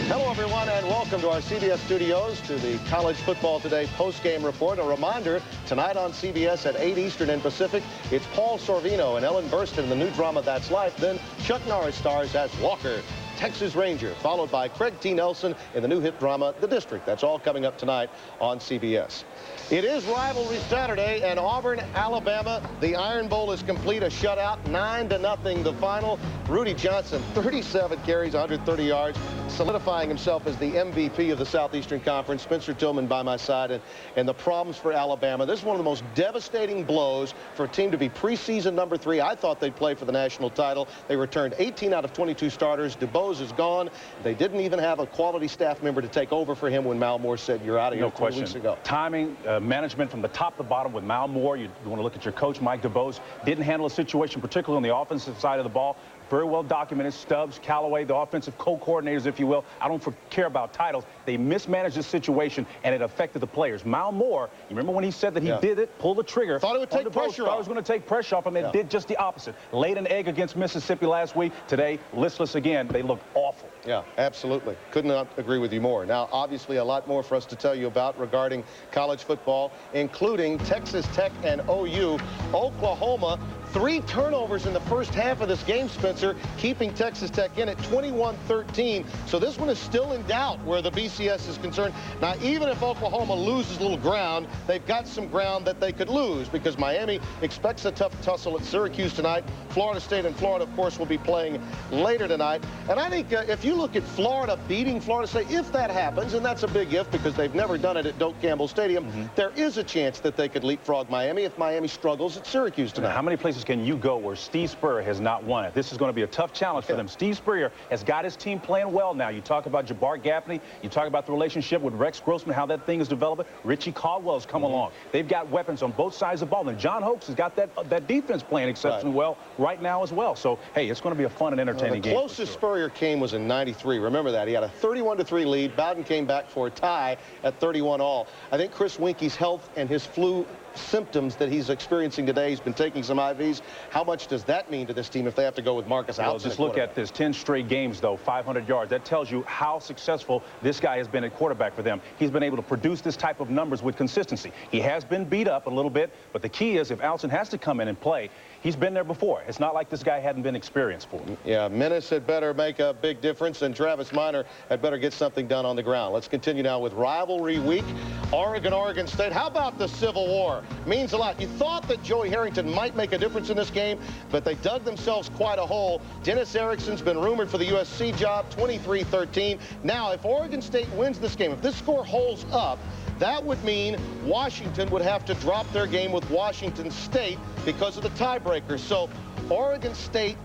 Hello, everyone, and welcome to our CBS studios to the College Football Today post-game report. A reminder, tonight on CBS at 8 Eastern and Pacific, it's Paul Sorvino and Ellen Burstyn in the new drama That's Life. Then Chuck Norris stars as Walker, Texas Ranger, followed by Craig T. Nelson in the new hit drama The District. That's all coming up tonight on CBS. It is Rivalry Saturday, and Auburn, Alabama. The Iron Bowl is complete. A shutout, 9-0 the final. Rudy Johnson, 37 carries, 130 yards, solidifying himself as the MVP of the Southeastern Conference. Spencer Tillman by my side, and the problems for Alabama. This is one of the most devastating blows for a team to be preseason number 3. I thought they'd play for the national title. They returned 18 out of 22 starters. DuBose is gone. They didn't even have a quality staff member to take over for him when Mal Moore said, "You're out of here," 3 weeks ago. Timing, management from the top to bottom with Mal Moore. You want to look at your coach, Mike DuBose. Didn't handle the situation, particularly on the offensive side of the ball. Very well documented. Stubbs, Callaway, the offensive co-coordinators, if you will. I don't care about titles. They mismanaged this situation, and it affected the players. Mal Moore, you remember when he said that he did it, pulled the trigger. Thought it would take pressure off. Thought it was going to take pressure off him. It did just the opposite. Laid an egg against Mississippi last week. Today, listless again. They look awful. Yeah, absolutely. Could not agree with you more. Now, obviously, a lot more for us to tell you about regarding college football, including Texas Tech and OU. Oklahoma, 3 turnovers in the first half of this game, Spencer, keeping Texas Tech in at 21-13. So this one is still in doubt where the BCS is concerned. Now, even if Oklahoma loses a little ground, they've got some ground that they could lose because Miami expects a tough tussle at Syracuse tonight. Florida State and Florida, of course, will be playing later tonight. And I think if you look at Florida beating Florida State, if that happens, and that's a big if because they've never done it at Doak Campbell Stadium, there is a chance that they could leapfrog Miami if Miami struggles at Syracuse tonight. Now, how many places can you go where Steve Spurrier has not won it? This is going to be a tough challenge for them. Steve Spurrier has got his team playing well now. You talk about Jabbar Gaffney. You talk about the relationship with Rex Grossman, how that thing is developing. Richie Caldwell's come along. They've got weapons on both sides of the ball. And John Hoax has got that defense playing exceptionally well right now as well. So, hey, it's going to be a fun and entertaining game. The closest Spurrier came was in '93. Remember that. He had a 31-3 lead. Bowden came back for a tie at 31-all. I think Chris Winke's health and his flu symptoms that he's experiencing today, he's been taking some IVs. How much does that mean to this team if they have to go with Marcus Allen? Well, just look at this. 10 straight games, though, 500 yards. That tells you how successful this guy has been at quarterback for them. He's been able to produce this type of numbers with consistency. He has been beat up a little bit, but the key is if Allison has to come in and play, he's been there before. It's not like this guy hadn't been experienced for him. Yeah, Menace had better make a big difference, and Travis Minor had better get something done on the ground. Let's continue now with Rivalry Week. Oregon State. How about the Civil War? Means a lot. You thought that Joey Harrington might make a difference in this game, but they dug themselves quite a hole. Dennis Erickson's been rumored for the USC job, 23-13. Now, if Oregon State wins this game, if this score holds up, that would mean Washington would have to drop their game with Washington State because of the tiebreaker. So Oregon State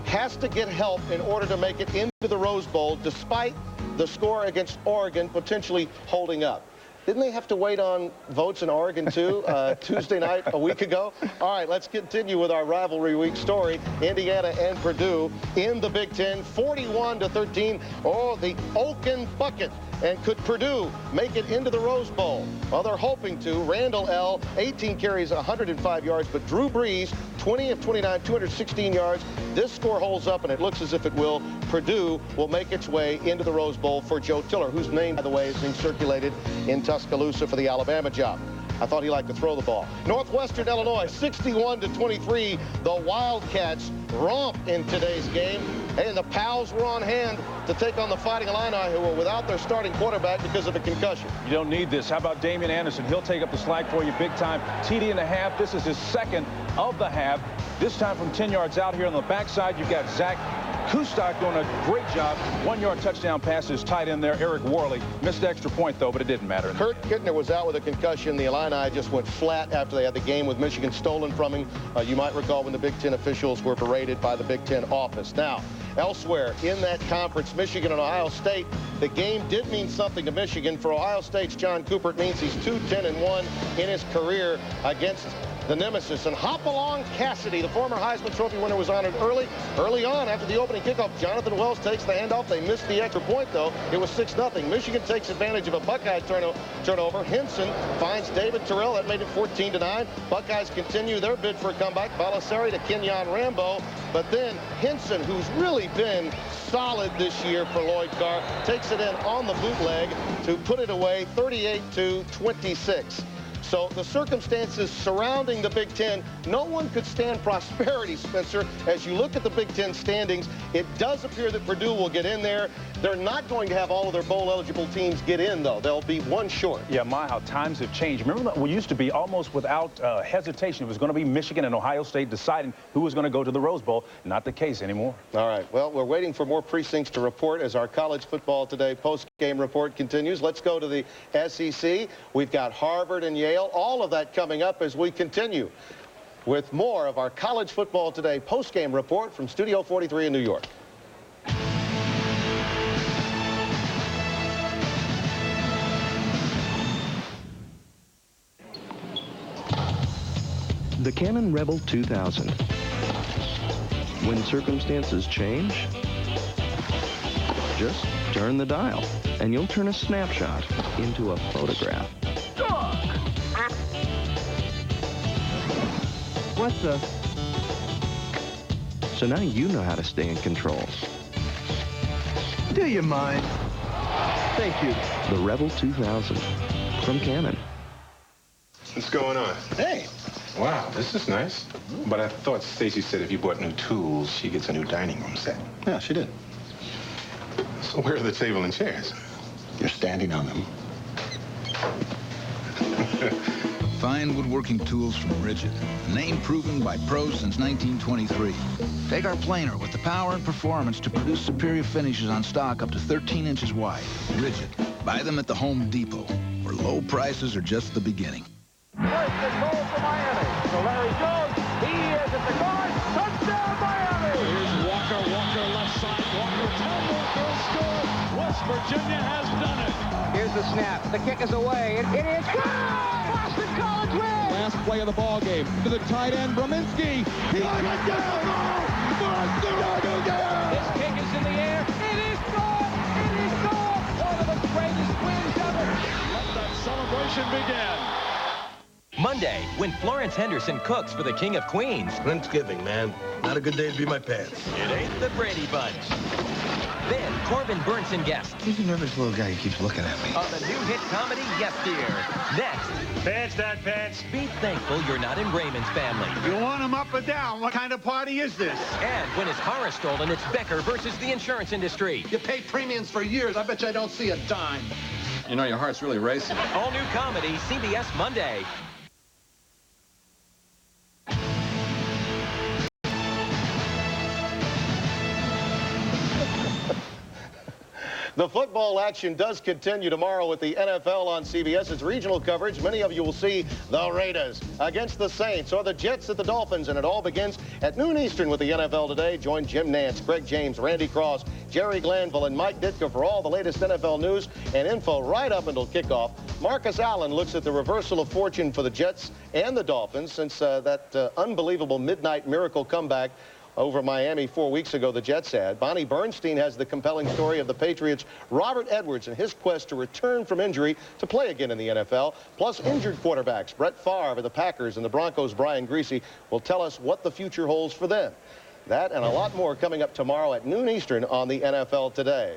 has to get help in order to make it into the Rose Bowl, despite the score against Oregon potentially holding up. Didn't they have to wait on votes in Oregon, too, Tuesday night a week ago? All right, let's continue with our Rivalry Week story. Indiana and Purdue in the Big Ten, 41-13. Oh, the Oaken Bucket. And could Purdue make it into the Rose Bowl? Well, they're hoping to. Randall L., 18 carries, 105 yards. But Drew Brees, 20 of 29, 216 yards. This score holds up, and it looks as if it will. Purdue will make its way into the Rose Bowl for Joe Tiller, whose name, by the way, is being circulated in Tuscaloosa for the Alabama job. I thought he liked to throw the ball. Northwestern Illinois, 61-23. The Wildcats romp in today's game. Hey, and the Pals were on hand to take on the Fighting Illini, who were without their starting quarterback because of a concussion. You don't need this. How about Damian Anderson? He'll take up the slack for you big time. TD and a half. This is his second of the half. This time from 10 yards out here on the backside, you've got Zach Kustok doing a great job. 1-yard touchdown pass to his tight end there, Eric Worley. Missed the extra point, though, but it didn't matter. Kurt Kittner was out with a concussion. The Illini just went flat after they had the game with Michigan stolen from him. You might recall when the Big Ten officials were berated by the Big Ten office. Now, elsewhere in that conference, Michigan and Ohio State, the game did mean something to Michigan. For Ohio State's John Cooper, it means he's 2-10-1 in his career against the nemesis. And Hopalong Cassidy, the former Heisman Trophy winner, was honored early on after the opening kickoff. Jonathan Wells takes the handoff. They missed the extra point, though. It was 6-0. Michigan takes advantage of a Buckeye turnover. Henson finds David Terrell. That made it 14-9. Buckeyes continue their bid for a comeback. Balasari to Kenyon Rambo. But then Henson, who's really been solid this year for Lloyd Carr, takes it in on the bootleg to put it away 38-26. So the circumstances surrounding the Big Ten, no one could stand prosperity, Spencer. As you look at the Big Ten standings, it does appear that Purdue will get in there. They're not going to have all of their bowl-eligible teams get in, though. They'll be one short. Yeah, my, how times have changed. Remember, we used to be almost without hesitation. It was going to be Michigan and Ohio State deciding who was going to go to the Rose Bowl. Not the case anymore. All right. Well, we're waiting for more precincts to report as our College Football Today post-game report continues. Let's go to the SEC. We've got Harvard and Yale. All of that coming up as we continue with more of our College Football Today post-game report from Studio 43 in New York. The Canon Rebel 2000. When circumstances change, just turn the dial, and you'll turn a snapshot into a photograph. What's the... So now you know how to stay in control. Do you mind? Thank you. The Rebel 2000 from Canon. What's going on? Hey. Wow, this is nice. But I thought Stacy said if you bought new tools, she gets a new dining room set. Yeah, she did. So where are the table and chairs? You're standing on them. Fine woodworking tools from Rigid. Name proven by pros since 1923. Take our planer with the power and performance to produce superior finishes on stock up to 13 inches wide. Rigid. Buy them at the Home Depot, where low prices are just the beginning. First and goal for Miami. So Larry Jones, he is at the guard. Touchdown, Miami! Here's Walker. Walker left side. Walker, Tom Walker score. West Virginia has done it. Here's the snap. The kick is away. It is good! Boston College wins! Last play of the ball game. To the tight end, Brominski. He got it down! This kick is in the air. It is gone! It is gone! One of the greatest wins ever. Let that celebration begin. Monday, when Florence Henderson cooks for the King of Queens. Thanksgiving, man. Not a good day to be my pants. It ain't the Brady Bunch. Then, Corbin Burnson guests. Who's the nervous little guy who keeps looking at me? On the new hit comedy, Yes Dear. Next. Pants, Dad, pants. Be thankful you're not in Raymond's family. You want him up or down? What kind of party is this? And when it's horror stolen, it's Becker versus the insurance industry. You paid premiums for years. I bet you I don't see a dime. You know, your heart's really racing. All new comedy, CBS Monday. The football action does continue tomorrow with the NFL on CBS. It's regional coverage. Many of you will see the Raiders against the Saints or the Jets at the Dolphins, and it all begins at noon Eastern with the NFL Today. Join Jim Nantz, Greg James, Randy Cross, Jerry Glanville, and Mike Ditka for all the latest NFL news and info right up until kickoff. Marcus Allen looks at the reversal of fortune for the Jets and the Dolphins since that unbelievable midnight miracle comeback over Miami 4 weeks ago, the Jets had. Bonnie Bernstein has the compelling story of the Patriots' Robert Edwards and his quest to return from injury to play again in the NFL. Plus, injured quarterbacks Brett Favre of the Packers and the Broncos' Brian Griese will tell us what the future holds for them. That and a lot more coming up tomorrow at noon Eastern on the NFL Today.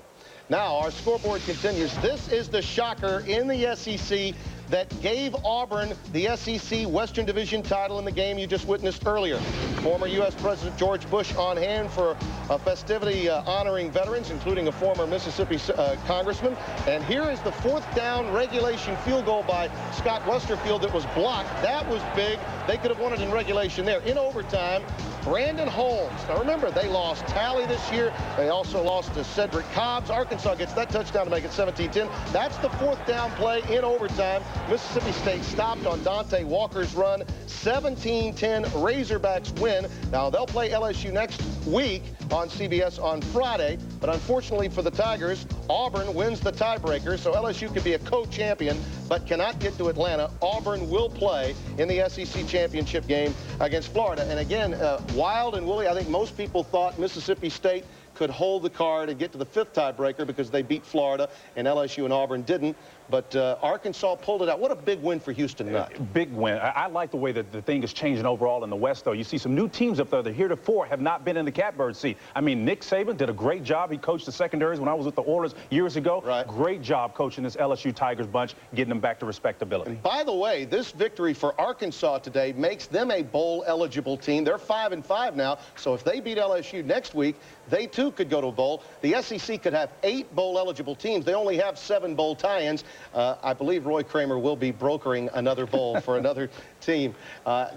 Now, our scoreboard continues. This is the shocker in the SEC. that gave Auburn the SEC Western Division title in the game you just witnessed earlier. Former U.S. President George Bush on hand for a festivity honoring veterans, including a former Mississippi congressman. And here is the fourth down regulation field goal by Scott Westerfield that was blocked. That was big. They could have won it in regulation there. In overtime, Brandon Holmes. Now remember, they lost Talley this year. They also lost to Cedric Cobbs. Arkansas gets that touchdown to make it 17-10. That's the fourth down play in overtime. Mississippi State stopped on Dante Walker's run. 17-10 Razorbacks win. Now they'll play LSU next week on CBS on Friday. But unfortunately for the Tigers, Auburn wins the tiebreaker. So LSU could be a co-champion but cannot get to Atlanta. Auburn will play in the SEC championship game against Florida. And again, Wild and Woolley, I think most people thought Mississippi State could hold the card and get to the fifth tiebreaker because they beat Florida, and LSU and Auburn didn't. But Arkansas pulled it out. What a big win for Houston Nutt. Big win. I like the way that the thing is changing overall in the West, though. You see some new teams up there that heretofore have not been in the catbird seat. I mean, Nick Saban did a great job. He coached the secondaries when I was with the Oilers years ago. Right. Great job coaching this LSU Tigers bunch, getting them back to respectability. And by the way, this victory for Arkansas today makes them a bowl-eligible team. They're 5-5 now, so if they beat LSU next week, they too could go to a bowl. The SEC could have 8 bowl-eligible teams. They only have 7 bowl tie-ins. I believe Roy Kramer will be brokering another bowl for another team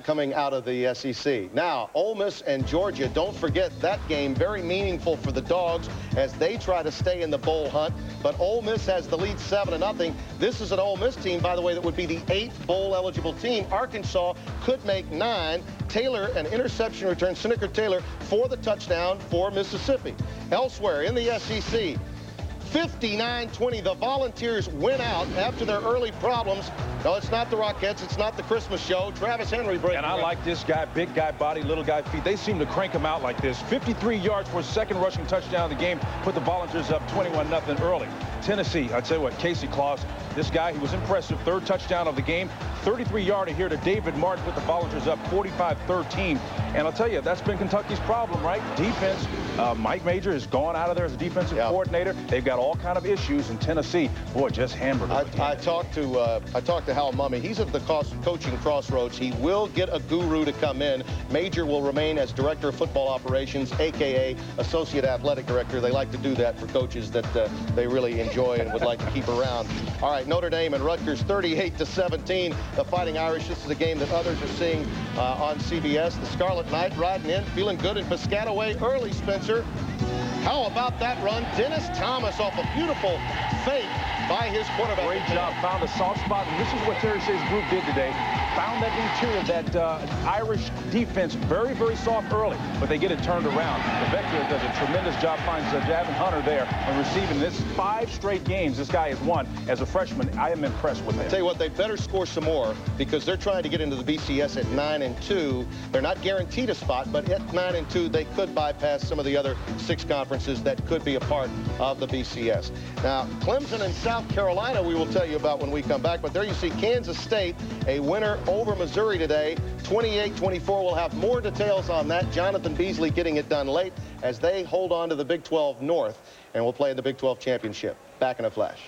coming out of the SEC. Now, Ole Miss and Georgia, don't forget that game, very meaningful for the Dogs as they try to stay in the bowl hunt. But Ole Miss has the lead 7-0. This is an Ole Miss team, by the way, that would be the 8th bowl-eligible team. Arkansas could make 9. Taylor, an interception return, Seneca Taylor, for the touchdown for Mississippi. Elsewhere in the SEC, 59-20, the Volunteers win out after their early problems. No, it's not the Rockettes. It's not the Christmas show. Travis Henry breaking. And I like this guy, big guy body, little guy feet. They seem to crank him out like this. 53 yards for a second rushing touchdown of the game. Put the Volunteers up 21-0 early. Tennessee, I tell you what, Casey Claus, this guy, he was impressive. 3rd touchdown of the game. 33-yarder here to David Martin, put the Volunteers up 45-13. And I'll tell you, that's been Kentucky's problem, right? Defense. Mike Major has gone out of there as a defensive coordinator. They've got all kind of issues in Tennessee. Boy, just hamburger. I talked to Hal Mumme. He's at the coaching crossroads. He will get a guru to come in. Major will remain as director of football operations, a.k.a. associate athletic director. They like to do that for coaches that they really enjoy and would like to keep around. All right, Notre Dame and Rutgers 38-17. The Fighting Irish. This is a game that others are seeing on CBS. The Scarlet Knight riding in, feeling good in Piscataway early, Spencer. How about that run? Dennis Thomas off a beautiful fake by his quarterback. Great job. Found a soft spot. And this is what Terry Shay's group did today. Found that interior, that Irish defense very, very soft early, but they get it turned around. The Vector does a tremendous job, finds Javin Hunter there and receiving this 5 straight games this guy has won. As a freshman, I am impressed with him. I tell you what, they better score some more because they're trying to get into the BCS at 9-2. They're not guaranteed a spot, but at 9-2, they could bypass some of the other 6 conferences that could be a part of the BCS. Now, Clemson and South Carolina we will tell you about when we come back, but there you see Kansas State, a winner over Missouri today, 28-24. We'll have more details on that. Jonathan Beasley getting it done late as they hold on to the Big 12 North, and we'll play in the Big 12 Championship. Back in a flash.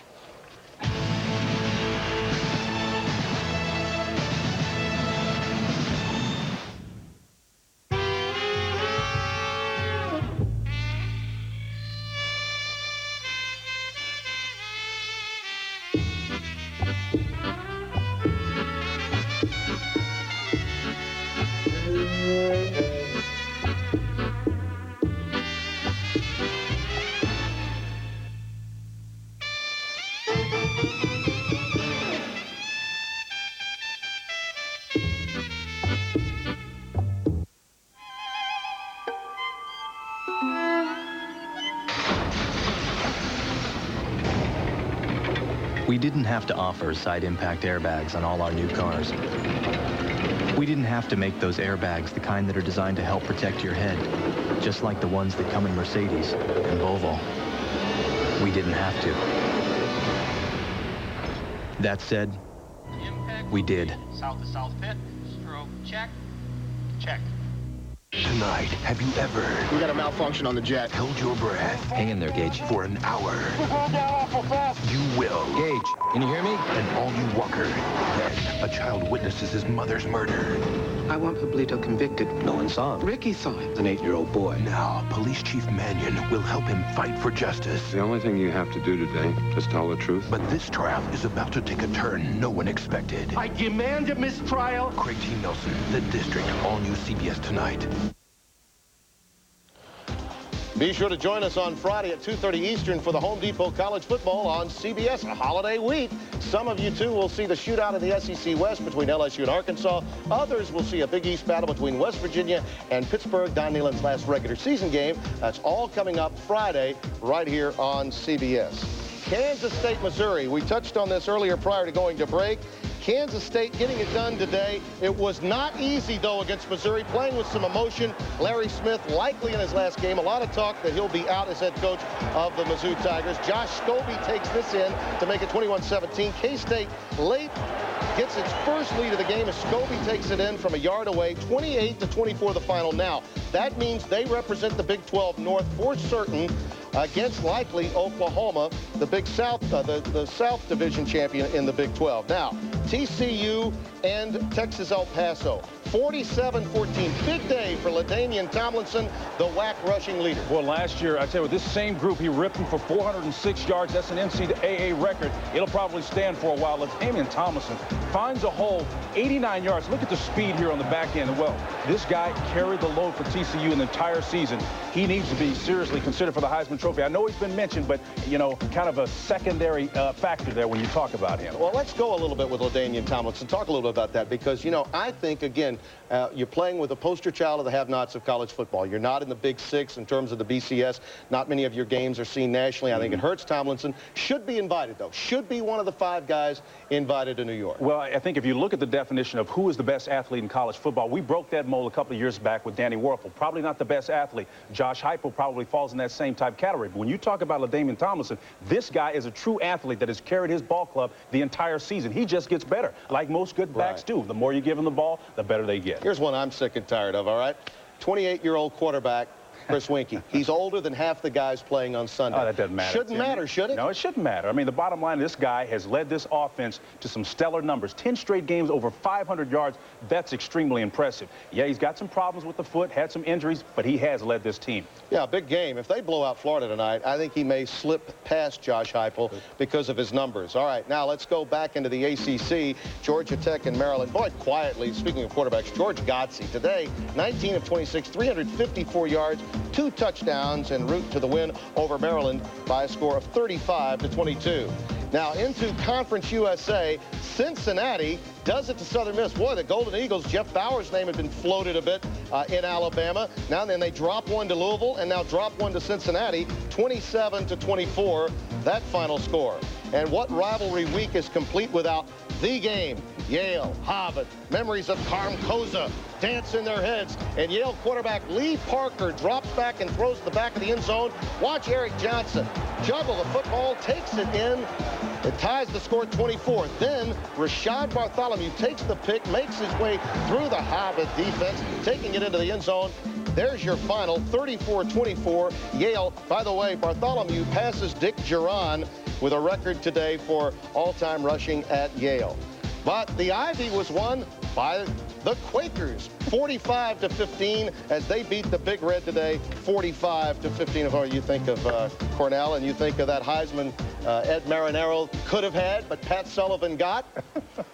We didn't have to offer side impact airbags on all our new cars. We didn't have to make those airbags the kind that are designed to help protect your head, just like the ones that come in Mercedes and Volvo. We didn't have to. That said, we did. South to south pit, stroke, check, check. Tonight, have you ever... We got a malfunction on the jet. ...held your breath? Hang in there, Gage. ...for an hour? We're going down awful fast. You will. Gage, can you hear me? And all you Walker. Then, a child witnesses his mother's murder. I want Pablito convicted. No one saw him. Ricky saw him. An 8-year-old boy. Now, Police Chief Mannion will help him fight for justice. The only thing you have to do today is tell the truth. But this trial is about to take a turn no one expected. I demand a mistrial. Craig T. Nelson, The District, all new CBS tonight. Be sure to join us on Friday at 2:30 Eastern for the Home Depot College Football on CBS, a holiday week. Some of you, too, will see the shootout in the SEC West between LSU and Arkansas. Others will see a Big East battle between West Virginia and Pittsburgh, Don Nehlen's last regular season game. That's all coming up Friday right here on CBS. Kansas State, Missouri. We touched on this earlier prior to going to break. Kansas State getting it done today. It was not easy, though, against Missouri, playing with some emotion. Larry Smith likely in his last game. A lot of talk that he'll be out as head coach of the Mizzou Tigers. Josh Scobie takes this in to make it 21-17. K-State late gets its first lead of the game as Scobie takes it in from a yard away. 28-24 the final now. That means they represent the Big 12 North for certain against likely Oklahoma, the Big South, the South Division champion in the Big 12. Now, TCU and Texas El Paso. 47-14. Big day for LaDainian Tomlinson, the WAC rushing leader. Well, last year, I tell you what, this same group, he ripped them for 406 yards. That's an NCAA record. It'll probably stand for a while. LaDainian Tomlinson finds a hole, 89 yards. Look at the speed here on the back end. Well, this guy carried the load for TCU in the entire season. He needs to be seriously considered for the Heisman Trophy. I know he's been mentioned, but, you know, kind of a secondary factor there when you talk about him. Well, let's go a little bit with LaDainian Tomlinson. Talk a little bit about that because, you know, I think, again, you're playing with a poster child of the have-nots of college football. You're not in the Big Six in terms of the BCS. Not many of your games are seen nationally. I think it hurts Tomlinson. Should be invited, though. Should be one of the 5 guys invited to New York. Well, I think if you look at the definition of who is the best athlete in college football, we broke that mold a couple of years back with Danny Werfel. Probably not the best athlete. Josh Heupel probably falls in that same type category. But when you talk about LaDainian Tomlinson, this guy is a true athlete that has carried his ball club the entire season. He just gets better, like most good backs do. The more you give him the ball, the better they get. Here's one I'm sick and tired of, all right? 28-year-old quarterback, Chris Winkie. He's older than half the guys playing on Sunday. Oh, that doesn't matter. Shouldn't matter, should it? No, it shouldn't matter. I mean, the bottom line, this guy has led this offense to some stellar numbers. 10 straight games, over 500 yards. That's extremely impressive. Yeah, he's got some problems with the foot, had some injuries, but he has led this team. Yeah, big game. If they blow out Florida tonight, I think he may slip past Josh Heupel because of his numbers. All right, now let's go back into the ACC. Georgia Tech and Maryland. Boy, quietly, speaking of quarterbacks, George Godsey today, 19 of 26, 354 yards, 2 touchdowns, en route to the win over Maryland by a score of 35-22. Now into Conference USA, Cincinnati does it to Southern Miss. Boy, the Golden Eagles, Jeff Bauer's name had been floated a bit in Alabama. Now and then they drop one to Louisville and now drop one to Cincinnati, 27-24, that final score. And what rivalry week is complete without the game? Yale, Harvard, memories of Carmcosa dance in their heads. And Yale quarterback Lee Parker drops back and throws the back of the end zone. Watch Eric Johnson juggle the football, takes it in. It ties the score 24. Then Rashad Bartholomew takes the pick, makes his way through the Harvard defense, taking it into the end zone. There's your final, 34-24. Yale, by the way, Bartholomew passes Dick Geron with a record today for all-time rushing at Yale. But the Ivy was won by the Quakers, 45-15, as they beat the Big Red today, 45-15. Oh, you think of Cornell and you think of that Heisman Ed Marinaro could have had, but Pat Sullivan got.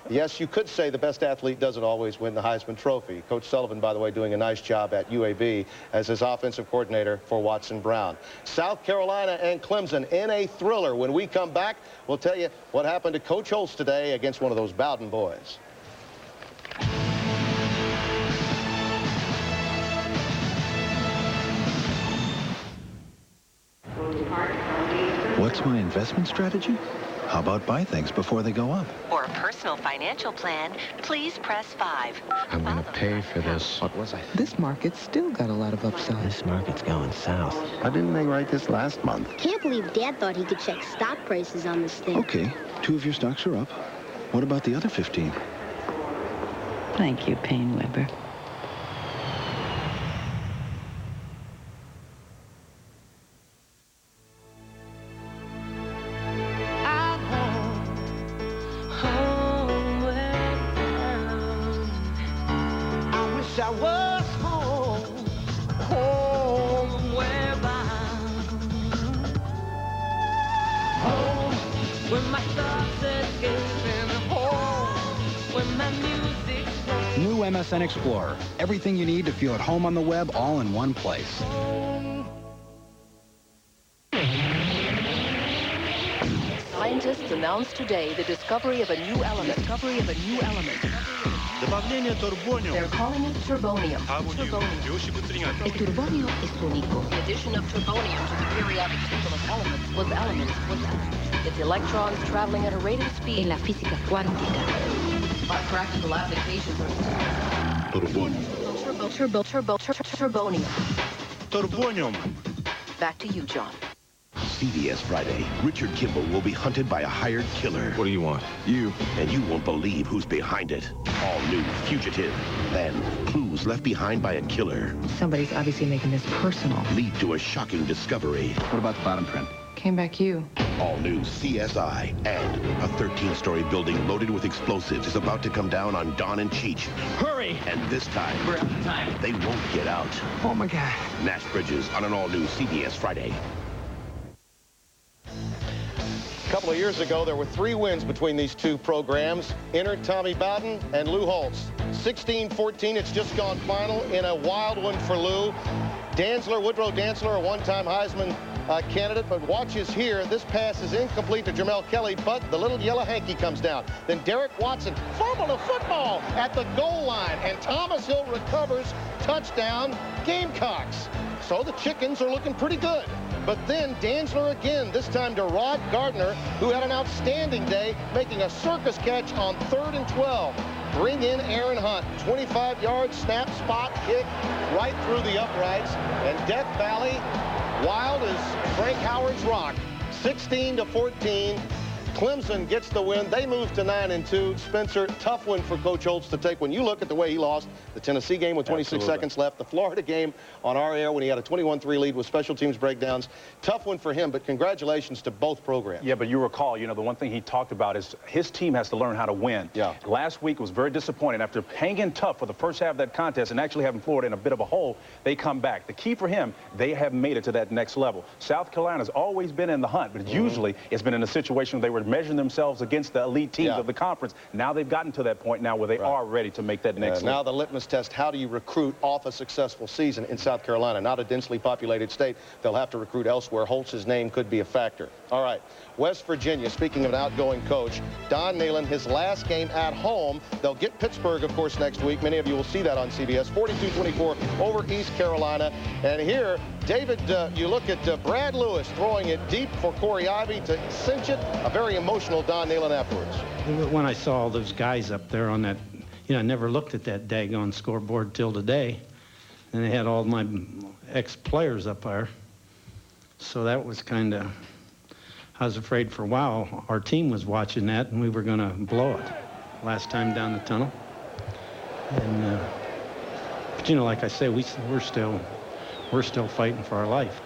Yes, you could say the best athlete doesn't always win the Heisman Trophy. Coach Sullivan, by the way, doing a nice job at UAB as his offensive coordinator for Watson Brown. South Carolina and Clemson in a thriller. When we come back, we'll tell you what happened to Coach Holtz today against one of those Bowden boys. What's my investment strategy? How about buy things before they go up? For a personal financial plan, please press 5. I'm going to pay for this. What was I? This market's still got a lot of upside. This market's going south. Why didn't they write this last month? Can't believe Dad thought he could check stock prices on this thing. Okay, 2 of your stocks are up. What about the other 15? Thank you, Paine Weber. I was home, homeward bound. Home, where my thoughts escape, and home, where my music's playing. New MSN Explorer. Everything you need to feel at home on the web, all in one place. Scientists announced today the discovery of a new element. They're calling it turbonium. El turbonio es único. The addition of turbonium to the periodic table of elements was its electrons traveling at a rate of speed. En la física cuántica. By practical applications. Turbonium. Turbonium. Back to you, John. CBS Friday. Richard Kimball will be hunted by a hired killer. What do you want? You. And you won't believe who's behind it. All new Fugitive. Then, clues left behind by a killer Somebody's obviously making this personal. lead to a shocking discovery. What about the bottom print? Came back you. All new CSI. And a 13-story building loaded with explosives is about to come down on Don and Cheech. Hurry! And this time, We're out of time. they won't get out. Oh, my God. Nash Bridges on an all-new CBS Friday. A couple of years ago, there were 3 wins between these two programs. Enter Tommy Bowden and Lou Holtz. 16-14, it's just gone final in a wild one for Lou. Woodrow Dantzler, a one-time Heisman candidate, but watches here. This pass is incomplete to Jamel Kelly, but the little yellow hanky comes down. Then Derek Watson fumbled a football at the goal line, and Thomas Hill recovers. Touchdown, Gamecocks. So the Chickens are looking pretty good. But then Dantzler again, this time to Rod Gardner, who had an outstanding day, making a circus catch on 3rd and 12. Bring in Aaron Hunt, 25-yard snap spot kick right through the uprights. And Death Valley, wild as Frank Howard's rock, 16-14. Clemson gets the win. They move to 9-2. Spencer, tough one for Coach Holtz to take. When you look at the way he lost the Tennessee game with 26 seconds left, the Florida game on our air when he had a 21-3 lead with special teams breakdowns, tough one for him, but congratulations to both programs. Yeah, but you recall, the one thing he talked about is his team has to learn how to win. Yeah. Last week was very disappointing. After hanging tough for the first half of that contest and actually having Florida in a bit of a hole, they come back. The key for him, they have made it to that next level. South Carolina's always been in the hunt, but usually it's been in a situation where they were measuring themselves against the elite teams of the conference. Now they've gotten to that point now where they are ready to make that next leap. Now the litmus test, how do you recruit off a successful season in South Carolina? Not a densely populated state. They'll have to recruit elsewhere. Holtz's name could be a factor. All right, West Virginia, speaking of an outgoing coach, Don Nehlen, his last game at home. They'll get Pittsburgh, of course, next week. Many of you will see that on CBS. 42-24 over East Carolina. And here, David, you look at Brad Lewis throwing it deep for Corey Ivy to cinch it. A very emotional Don Nehlen afterwards. When I saw all those guys up there on that, I never looked at that daggone scoreboard till today. And they had all my ex-players up there. So that was kind of, I was afraid for a while our team was watching that and we were going to blow it last time down the tunnel. And, but like I say, we're still fighting for our life.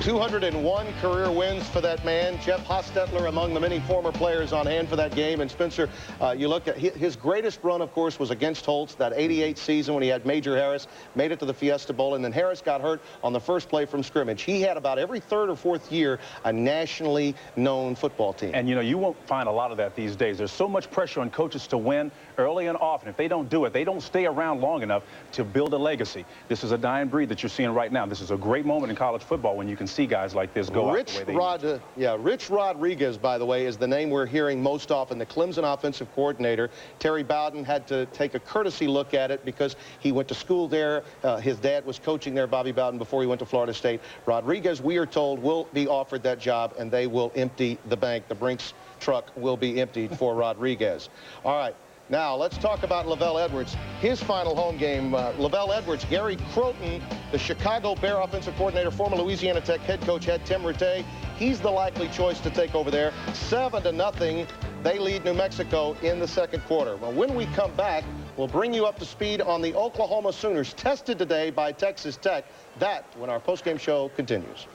201 career wins for that man. Jeff Hostetler among the many former players on hand for that game. And Spencer, you look at his greatest run, of course, was against Holtz, that 88 season when he had Major Harris, made it to the Fiesta Bowl, and then Harris got hurt on the first play from scrimmage. He had about every 3rd or 4th year a nationally known football team. And, you won't find a lot of that these days. There's so much pressure on coaches to win early and often. If they don't do it, they don't stay around long enough to build a legacy. This is a dying breed that you're seeing right now. This is a great moment in college football when you can see guys like this go out the way they do. Rich Rodriguez, by the way, is the name we're hearing most often. The Clemson offensive coordinator. Terry Bowden had to take a courtesy look at it because he went to school there. His dad was coaching there, Bobby Bowden, before he went to Florida State. Rodriguez, we are told, will be offered that job, and they will empty the bank. The Brinks truck will be emptied for Rodriguez. All right. Now, let's talk about Lavelle Edwards. His final home game, Lavelle Edwards, Gary Croton, the Chicago Bear offensive coordinator, former Louisiana Tech head coach, had Tim Rattay. He's the likely choice to take over there. 7-0, they lead New Mexico in the second quarter. Well, when we come back, we'll bring you up to speed on the Oklahoma Sooners, tested today by Texas Tech. That when our postgame show continues.